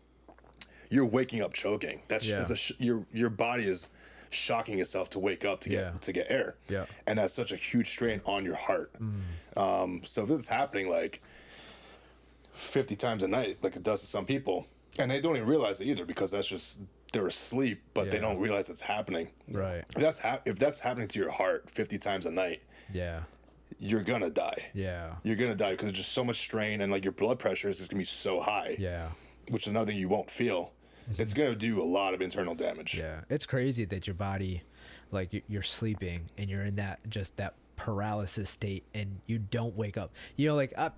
you're waking up choking. Your body is shocking itself to wake up to get air. Yeah. And that's such a huge strain on your heart. So if this is happening 50 times a night, like it does to some people, and they don't even realize it either because that's just they're asleep, but they don't realize it's happening. Right. If that's happening to your heart 50 times a night, you're gonna die. Yeah. You're gonna die because there's just so much strain and your blood pressure is just gonna be so high. Yeah. Which is another thing you won't feel. It's gonna do a lot of internal damage. Yeah. It's crazy that your body, you're sleeping and you're in that paralysis state and you don't wake up.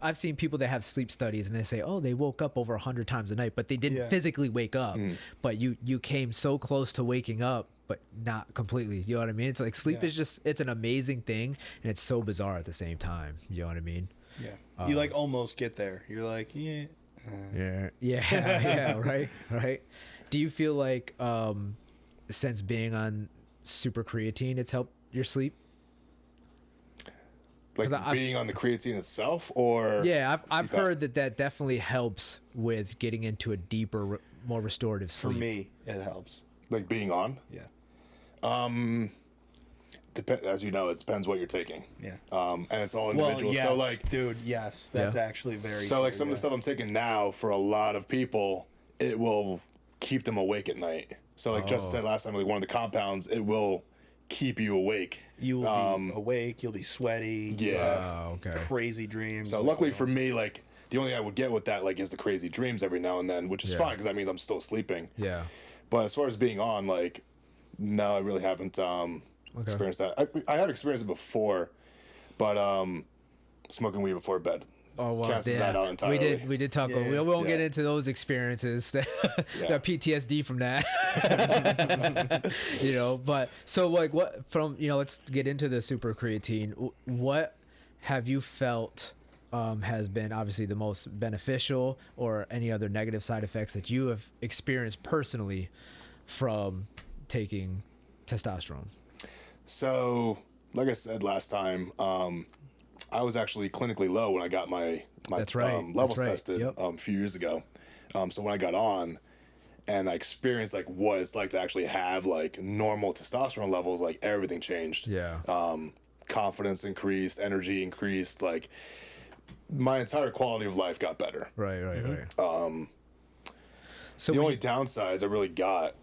I've seen people that have sleep studies and they say, oh, they woke up over 100 times a night, but they didn't physically wake up. But you came so close to waking up, but not completely. You know what I mean? It's like sleep is it's an amazing thing and it's so bizarre at the same time. You know what I mean? Yeah. You almost get there. You're like, yeah. Yeah, right. Do you feel like since being on super creatine, it's helped your sleep? Being on the creatine itself, or I've heard that definitely helps with getting into a deeper, more restorative sleep. For me, it helps. Like being on, as you know, it depends what you're taking. Yeah. And it's all individual. Well, yes, So dude, yes, that's actually very. So true, some of the stuff I'm taking now, for a lot of people, it will keep them awake at night. So Justin said last time, one of the compounds, it will keep you awake. You'll be awake. You'll be sweaty. Yeah. Crazy dreams. So luckily for me, the only thing I would get with that is the crazy dreams every now and then, which is fine because that means I'm still sleeping. Yeah. But as far as being on, no, I really haven't experienced that. I have experienced it before, but smoking weed before bed. Oh well, cancels that out entirely. We did talk. We won't get into those experiences. Got PTSD from that. But so what from let's get into the super creatine. What have you felt has been obviously the most beneficial, or any other negative side effects that you have experienced personally from taking testosterone? So, like I said last time, I was actually clinically low when I got my levels tested a few years ago. So when I got on and I experienced what it's like to actually have normal testosterone levels, everything changed. Yeah. Confidence increased, energy increased, my entire quality of life got better. Right. So the only downsides I really got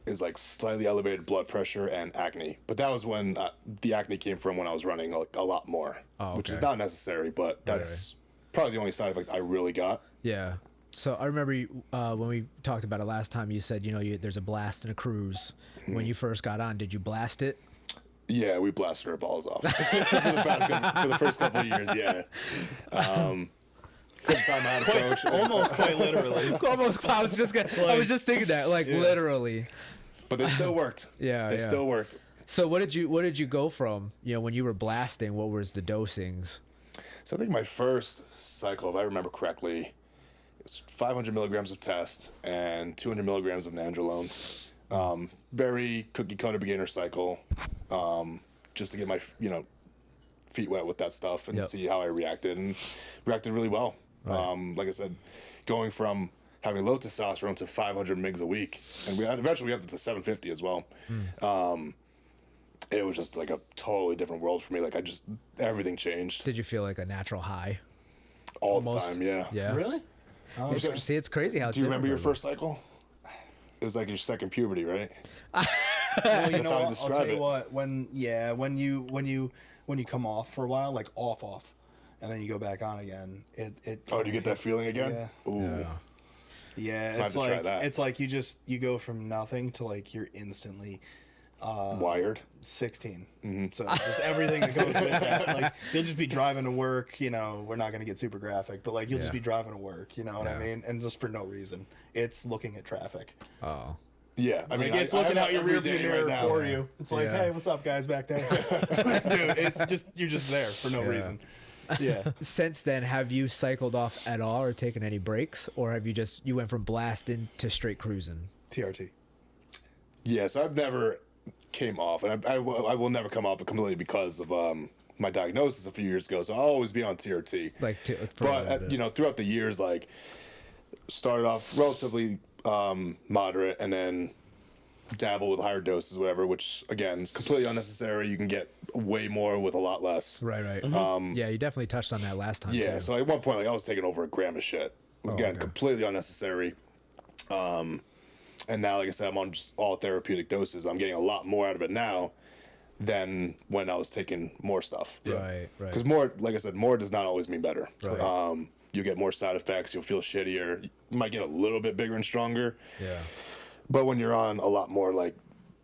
is slightly elevated blood pressure and acne. But that was when the acne came from when I was running a lot more, which is not necessary, but that's probably the only side effect I really got. Yeah. So I remember when we talked about it last time, you said, there's a blast and a cruise. When you first got on, did you blast it? Yeah, we blasted our balls off for the first couple of years. Yeah. Couldn't time out approach. Almost quite literally. Almost. I was just thinking that, like, literally. But they still worked. Yeah, they still worked. So what did you go from? You know, when you were blasting, what was the dosings? So I think my first cycle, if I remember correctly, it was 500 milligrams of test and 200 milligrams of nandrolone. Very cookie cutter beginner cycle, just to get my feet wet with that stuff and see how I reacted, and reacted really well. Right. Like I said, going from having low testosterone to 500 mgs a week, and eventually we upped it to 750 as well. It was just like a totally different world for me. Like everything changed. Did you feel like a natural high? All the time, yeah. Yeah. Really? See, it's crazy how it's Do you remember your different. first cycle? It was like your second puberty, right? Well, That's how I describe I'll tell you it. what. When you come off for a while, like off, and then you go back on again, it. Oh, do you get that feeling again? Yeah. Ooh. Yeah, Might it's have to try like that. it's like you go from nothing to like you're instantly Wired. 16. So just everything that goes with that. Like you'll just be driving to work. We're not gonna get super graphic, but like you'll just be driving to work. You know what I mean? And just for no reason, it's looking at traffic. Oh. Yeah, I mean, It's I looking have out your every rearview day mirror right now. for you. It's like, hey, what's up, guys, back there? Dude, it's just you're just there for no reason. Yeah. Since then, have you cycled off at all or taken any breaks, or have you went from blasting to straight cruising? TRT. Yeah, so I've never came off, and I will never come off completely because of my diagnosis a few years ago. So I'll always be on TRT. But throughout the years, like started off relatively moderate, and then dabble with higher doses, whatever. Which again is completely unnecessary. You can get way more with a lot less. Right. Yeah, you definitely touched on that last time. Yeah, too. so at one point, like I was taking over a gram of shit. Again, completely unnecessary. And now, like I said, I'm on just all therapeutic doses. I'm getting a lot more out of it now than when I was taking more stuff. Right. Because more, like I said, more does not always mean better. Right. You'll get more side effects. You'll feel shittier. You might get a little bit bigger and stronger. Yeah. But when you're on a lot more, like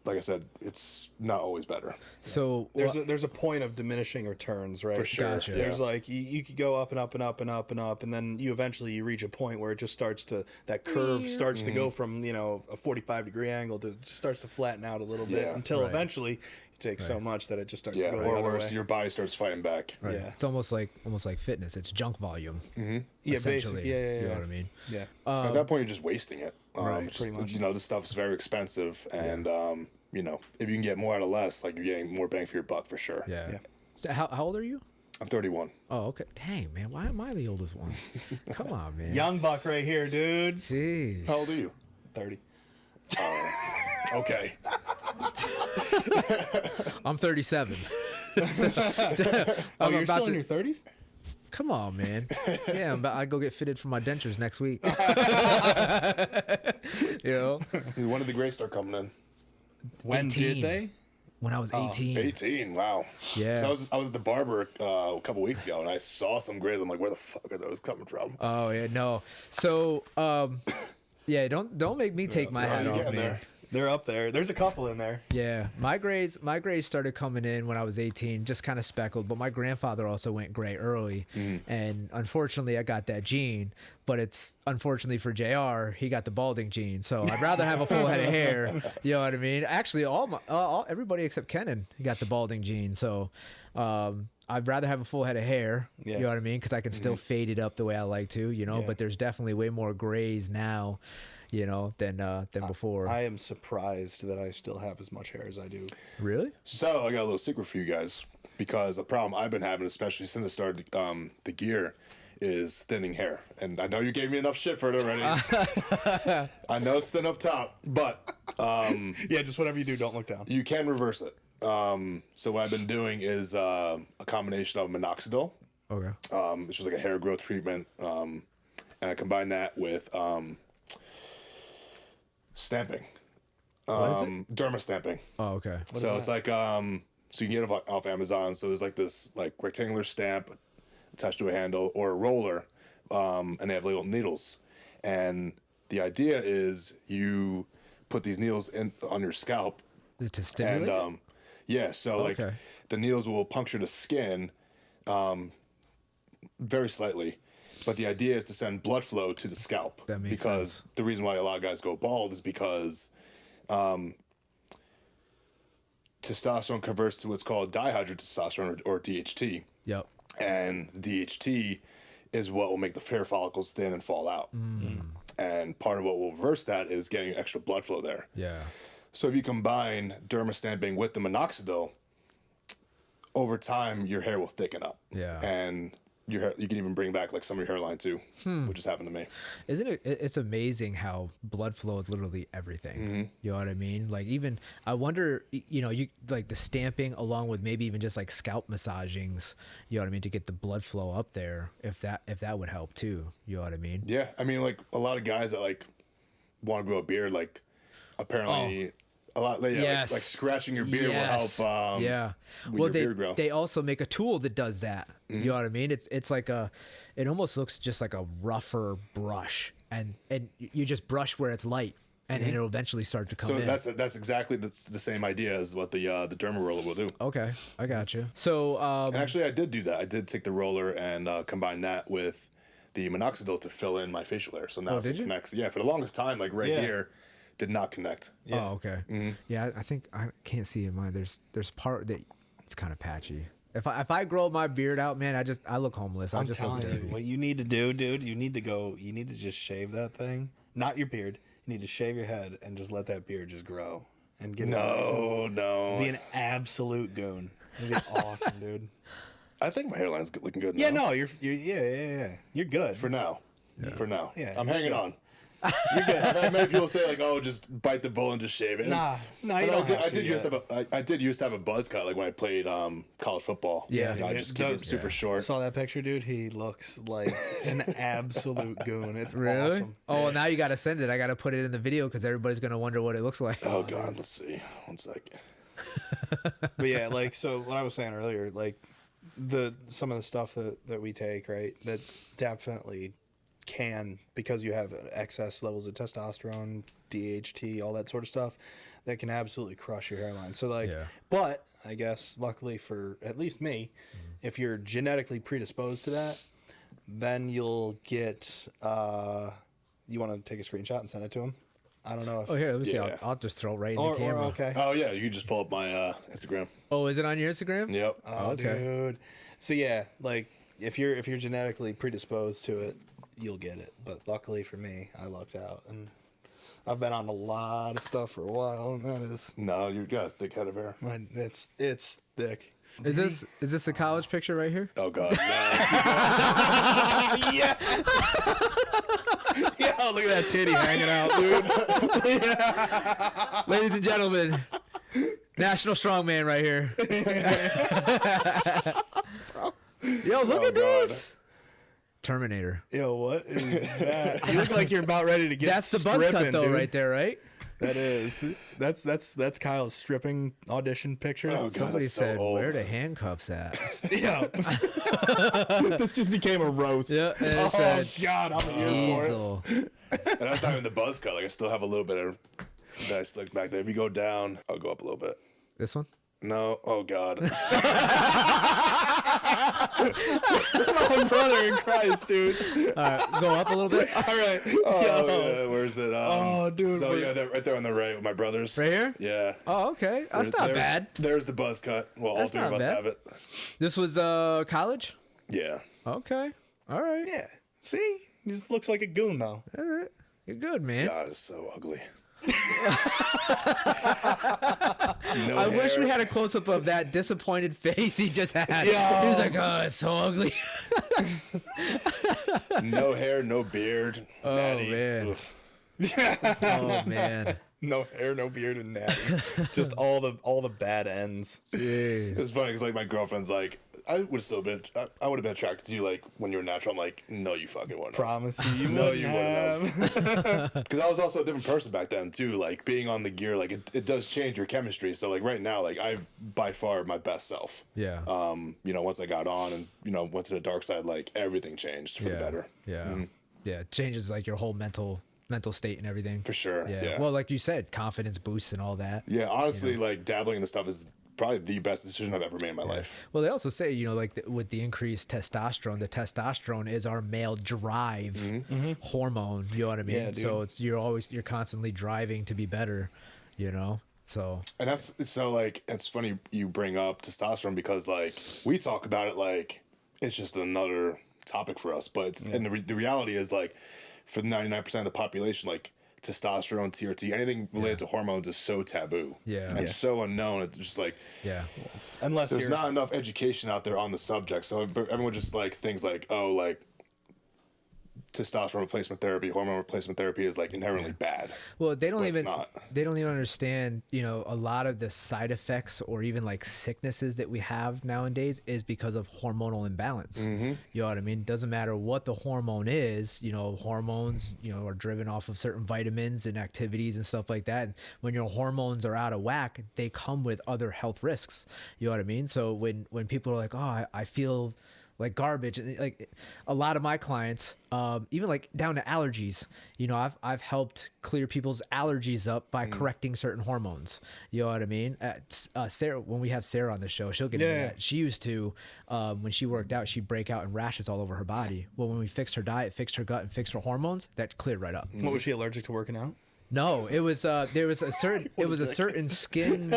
I said, it's not always better. So There's a point of diminishing returns, right? For sure. Gotcha. There's like you could go up and up and up and up and up, and then you eventually reach a point where it just starts to that curve starts to go from a 45-degree angle to just starts to flatten out a little bit until eventually you take so much that it just starts to go the or other worse, way. your body starts fighting back. Right. Yeah. It's almost like fitness. It's junk volume. Yeah, essentially. basically. Yeah. You know what I mean? Yeah. At that point, you're just wasting it. Pretty much. This stuff's very expensive, and if you can get more out of less, like you're getting more bang for your buck for sure. Yeah. So how old are you? I'm 31. Oh, okay. Dang, man. Why am I the oldest one? Come on, man. Young buck right here, dude. Jeez. How old are you? 30. Okay. I'm 37. You're still in your 30s? Come on, man. Yeah, I go get fitted for my dentures next week. When did the gray start coming in? When 18. did they? When I was 18. 18. Wow. Yeah. So I was at the barber a couple weeks ago, and I saw some grays. I'm like, where the fuck are those coming from? Oh yeah, no. So yeah, don't make me take my hat you're off, getting man. there. They're up there. There's a couple in there. Yeah, my grays started coming in when I was 18, just kind of speckled. But my grandfather also went gray early, and unfortunately, I got that gene. But it's unfortunately for JR, he got the balding gene. So I'd rather have a full head of hair. You know what I mean? Actually, everybody except Kenan got the balding gene. So I'd rather have a full head of hair. Yeah. You know what I mean? Because I can still fade it up the way I like to. Yeah. But there's definitely way more grays now. Than before. I am surprised that I still have as much hair as I do. Really? So I got a little secret for you guys, because the problem I've been having, especially since I started the gear, is thinning hair. And I know you gave me enough shit for it already. I know it's thin up top, but Yeah, just whatever you do, don't look down. you can reverse it. So what I've been doing is a combination of minoxidil, Okay. which is like a hair growth treatment, and I combine that with stamping. What is it? Derma stamping. Oh, okay. So it's like so you can get it off Amazon. So there's like this like rectangular stamp attached to a handle or a roller, and they have little needles. And the idea is you put these needles on your scalp, Is it to stimulate? and Yeah, so like Okay. the needles will puncture the skin very slightly, but the idea is to send blood flow to the scalp. That makes because sense. the reason why a lot of guys go bald is because testosterone converts to what's called dihydrotestosterone or DHT, Yep. and DHT is what will make the hair follicles thin and fall out. And part of what will reverse that is getting extra blood flow there. Yeah. So if you combine dermastamping with the minoxidil, over time your hair will thicken up. Yeah. And your hair, you can even bring back like some of your hairline too, which has happened to me. Isn't it? It's amazing how blood flow is literally everything. You know what I mean? Like even I wonder, you like the stamping along with maybe even just like scalp massagings. You know what I mean? To get the blood flow up there, if that would help too. You know what I mean? Yeah, I mean like a lot of guys that like want to grow a beard, like apparently a lot. Like, Yes. like scratching your beard will help. Yeah. with Well, your beard grow. they also make a tool that does that. You know what I mean? It's like it almost looks just like a rougher brush, and you just brush where it's light, and it'll eventually start to come So in. that's exactly the same idea as what the derma roller will do. Okay, I got you. So And actually, I did do that. I did take the roller and combine that with the minoxidil to fill in my facial hair. So now did it you? connects. Yeah, for the longest time, like right Yeah. here, did not connect. oh, okay. Yeah, I think I can't see in mine. There's part that it's kind of patchy. If I grow my beard out, man, I look homeless. I I'm just look telling you, dirty. what you need to do, dude, you need to just shave that thing. Not your beard. You need to shave your head and just let that beard just grow. And get No. Be an absolute goon. It'd be awesome, dude. I think my hairline's looking good now. Yeah, no, you're You're good. For now. For now. Yeah, I'm hanging on. You're good. I've had many people say like, "Oh, just bite the bullet and just shave it." Nah, And you don't have I to did used yet. to have I did used to have a buzz cut like when I played college football. Yeah. And I Dude, just keep it super I short. saw that picture, dude. He looks like an absolute goon. It's Really? awesome. Oh, well, now you got to send it. I got to put it in the video because everybody's gonna wonder what it looks like. Oh God, let's see. 1 second. But yeah, like so what I was saying earlier, like some of the stuff that we take, right, that definitely can, because you have excess levels of testosterone, DHT, all that sort of stuff, that can absolutely crush your hairline. So like, Yeah. but I guess luckily for at least me, if you're genetically predisposed to that, then you'll get, you want to take a screenshot and send it to him? I don't know if. Oh, here, let me see. Yeah. I'll just throw it right in Or, the camera. okay. Oh yeah, you can just pull up my Instagram. Oh, is it on your Instagram? Yep. Oh, okay. dude. So yeah, like if you're genetically predisposed to it, you'll get it. But luckily for me, I lucked out, and I've been on a lot of stuff for a while, and that is, No, you got a thick head of hair. it's thick. Is this a college picture right here? Oh God. No. Yeah. Yeah, look at that titty hanging out, dude. Ladies and gentlemen, National Strongman right here. Yo, look Oh, at this. Terminator. Yo, what is that? You look like you're about ready to get. That's the buzz cut stripping, though, dude. right there, right? That is. That's Kyle's stripping audition picture. Oh, God. Somebody that's so said, old. "Where are the handcuffs at?" Yeah. This just became a roast. Yeah, and it Oh said, God, I'm here for it. Diesel. And that's not even the buzz cut. Like I still have a little bit of that slick back there. If you go down, I'll go up a little bit. This one? No. Oh God. Oh, brother in Christ, dude. All right, go up a little bit. All right. Oh, Yo. yeah, where's it? Oh, dude, So we're- yeah, right there on the right with my brothers. Right here? Yeah. Oh, okay. That's not There's- bad. There's the buzz cut. Well, all That's three of not us bad. have it. This was college? Yeah. Okay. All right. Yeah. See, he just looks like a goon though. All right. You're good, man. God, it's so ugly. I wish we had a close up of that disappointed face he just had. Yo. He was like, "Oh, it's so ugly." No hair, no beard. Oh, natty. man. Ugh. Oh man. No hair, no beard, and natty. Just all the bad ends. Jeez. It's funny because like my girlfriend's like, I would have been attracted to you like when you were natural. I'm like, no, you fucking wouldn't. Promise you, No, wouldn't you have. wouldn't have. Because I was also a different person back then too. Like being on the gear, like it does change your chemistry. So like right now, like I've by far my best self. Yeah. You know, once I got on and you know went to the dark side, like everything changed for the better. Yeah. Yeah. It changes like your whole mental state and everything. For sure. Yeah. Yeah. Well, like you said, confidence boosts and all that. Yeah, honestly, like dabbling in the stuff is probably the best decision I've ever made in my life. Well, they also say, you know, like with the increased testosterone, the testosterone is our male drive hormone. You know what I mean? Yeah, dude. So you're constantly driving to be better, you know? So, And it's funny you bring up testosterone because like we talk about it like it's just another topic for us, but and the reality is like for the 99% of the population, like testosterone, TRT, anything related to hormones is so taboo. And so unknown. It's just like Unless there's you're not enough education out there on the subject. So everyone just like thinks like, oh, like testosterone replacement therapy, hormone replacement therapy is like inherently bad. well, they don't But it's even not. they don't even understand, you know, a lot of the side effects or even like sicknesses that we have nowadays is because of hormonal imbalance. You know what I mean? Doesn't matter what the hormone is, you know, hormones, you know, are driven off of certain vitamins and activities and stuff like that. When your hormones are out of whack, they come with other health risks. You know what I mean? So when people are like, oh, I feel like garbage, and like a lot of my clients, even like down to allergies, you know, I've helped clear people's allergies up by correcting certain hormones. You know what I mean? Sarah, when we have Sarah on the show, she'll get into that. She used to, when she worked out, she'd break out in rashes all over her body. Well, when we fixed her diet, fixed her gut, and fixed her hormones, that cleared right up. what was she allergic to working out? No, it was there was a certain certain skin.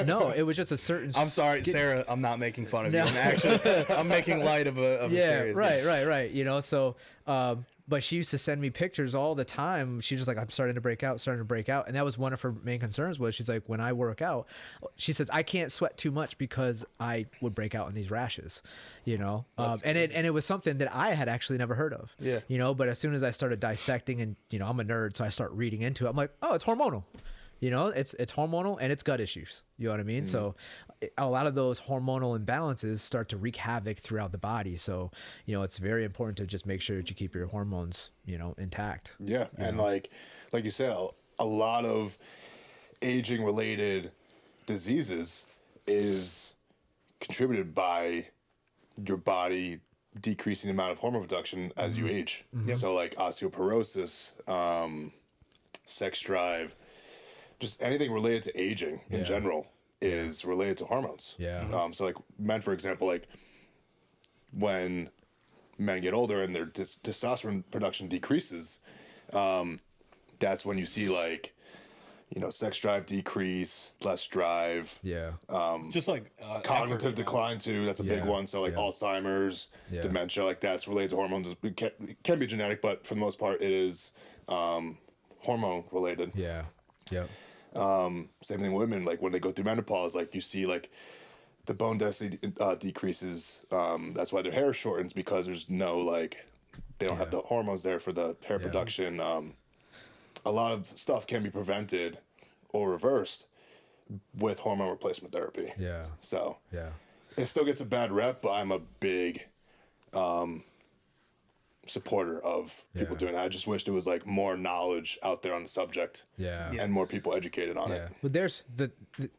No, it was just a certain. I'm sorry, Sarah. I'm not making fun of you. I'm making light of a serious. Right. You know, so but she used to send me pictures all the time. She's just like, I'm starting to break out, and that was one of her main concerns. Was she's like, when I work out, she says I can't sweat too much because I would break out in these rashes, you know. And it was something that I had actually never heard of. Yeah. You know, but as soon as I started dissecting, and you know, I'm a nerd, so I start reading into it. I'm like, oh, it's hormonal. You know, it's hormonal and it's gut issues. You know what I mean? So a lot of those hormonal imbalances start to wreak havoc throughout the body. So, you know, it's very important to just make sure that you keep your hormones, you know, intact. Yeah. And like you said, a lot of aging related diseases is contributed by your body decreasing the amount of hormone production as you age. So like osteoporosis, sex drive, just anything related to aging in general is related to hormones. So like men, for example, like when men get older and their testosterone production decreases, that's when you see like, you know, sex drive decrease, less drive. Just like Cognitive decline too. That's a big one. So like Alzheimer's, dementia, like that's related to hormones. It can be genetic, but for the most part, it is hormone related. Same thing with women. Like when they go through menopause, like you see like the bone density decreases. That's why their hair shortens, because there's no like they don't have the hormones there for the hair production. A lot of stuff can be prevented or reversed with hormone replacement therapy. So it still gets a bad rep, but I'm a big supporter of people doing it. I just wish there was like more knowledge out there on the subject and more people educated on it. But there's the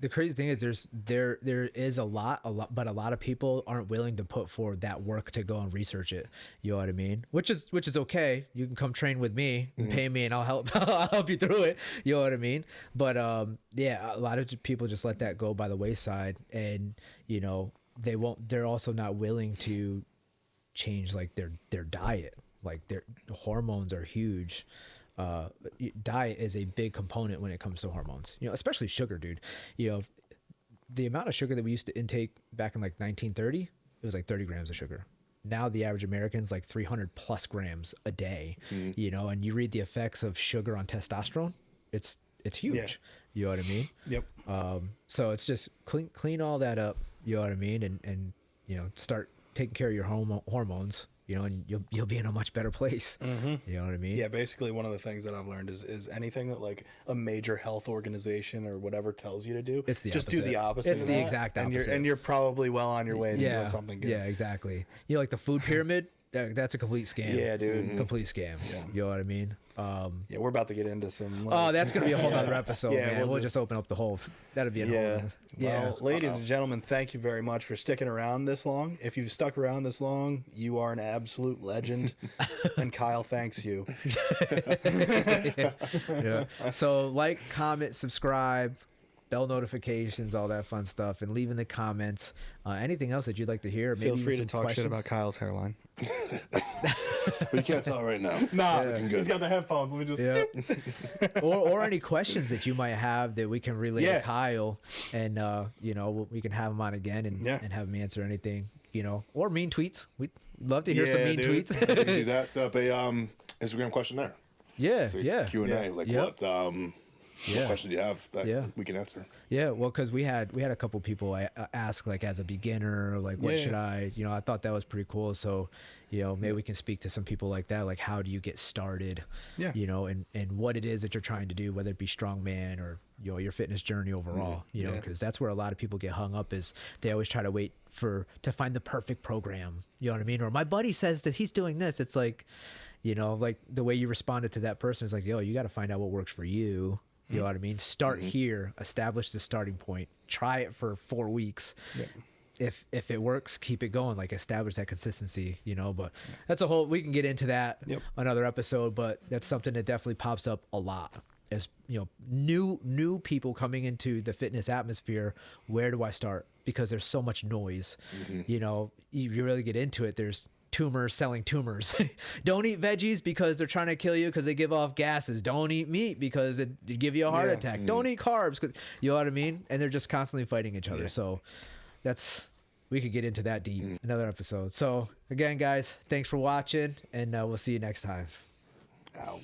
crazy thing is there is a lot, but a lot of people aren't willing to put forward that work to go and research it. You know what I mean? Which is okay. You can come train with me and pay me, and I'll help I'll help you through it. You know what I mean? But a lot of people just let that go by the wayside, and you know they're also not willing to change like their diet. Like their hormones are huge. Diet is a big component when it comes to hormones, you know, especially sugar, dude. You know, the amount of sugar that we used to intake back in like 1930, it was like 30 grams of sugar. Now the average American's like 300 plus grams a day, you know, and you read the effects of sugar on testosterone, it's huge. You know what I mean? So it's just clean all that up, you know what I mean? And you know, start taking care of your hormones, you know, and you'll be in a much better place. You know what I mean? Yeah, basically one of the things that I've learned is anything that like a major health organization or whatever tells you to do, it's the just opposite. do the opposite. It's of the that, exact opposite. And you're probably well on your way to doing something good. Yeah, exactly. You know, like the food pyramid, that's a complete scam. Yeah, dude. Complete scam. You know what I mean? Yeah, we're about to get into some. Oh, that's gonna be a whole other episode, man. We'll just open up the whole. That'd be a whole. Well, ladies and gentlemen, thank you very much for sticking around this long. If you've stuck around this long, you are an absolute legend, and Kyle thanks you. So like, comment, subscribe. bell notifications, all that fun stuff, and leaving the comments. Anything else that you'd like to hear? Feel Maybe free even to some talk shit questions? about Kyle's hairline. But you can't tell right now. Nah, looking good. he's got the headphones. Let me just. Yeah. or any questions that you might have that we can relay to Kyle, and we can have him on again and have him answer anything, or mean tweets. We'd love to hear some mean tweets. We can do that. Set up a Instagram questionnaire. Yeah, So yeah. Q&A. What question do you have that we can answer? Yeah, well, because we had a couple people ask, like, as a beginner, like, what should I, I thought that was pretty cool. So, maybe we can speak to some people like that, like, how do you get started, and what it is that you're trying to do, whether it be strongman or, your fitness journey overall, because that's where a lot of people get hung up, is they always try to wait to find the perfect program, you know what I mean? Or my buddy says that he's doing this. It's like, like the way you responded to that person is like, you got to find out what works for you. You know what I mean? Start here, establish the starting point, try it for 4 weeks. Yep. If it works, keep it going, like establish that consistency, but that's we can get into that another episode, but that's something that definitely pops up a lot as, new people coming into the fitness atmosphere. Where do I start? Because there's so much noise, you really get into it. There's tumors selling tumors. Don't eat veggies because they're trying to kill you because they give off gases. Don't eat meat because it give you a heart attack. Don't eat carbs because, you know what I mean? And they're just constantly fighting each other. So we could get into that deep another episode. So again, guys, thanks for watching, and we'll see you next time. Ow.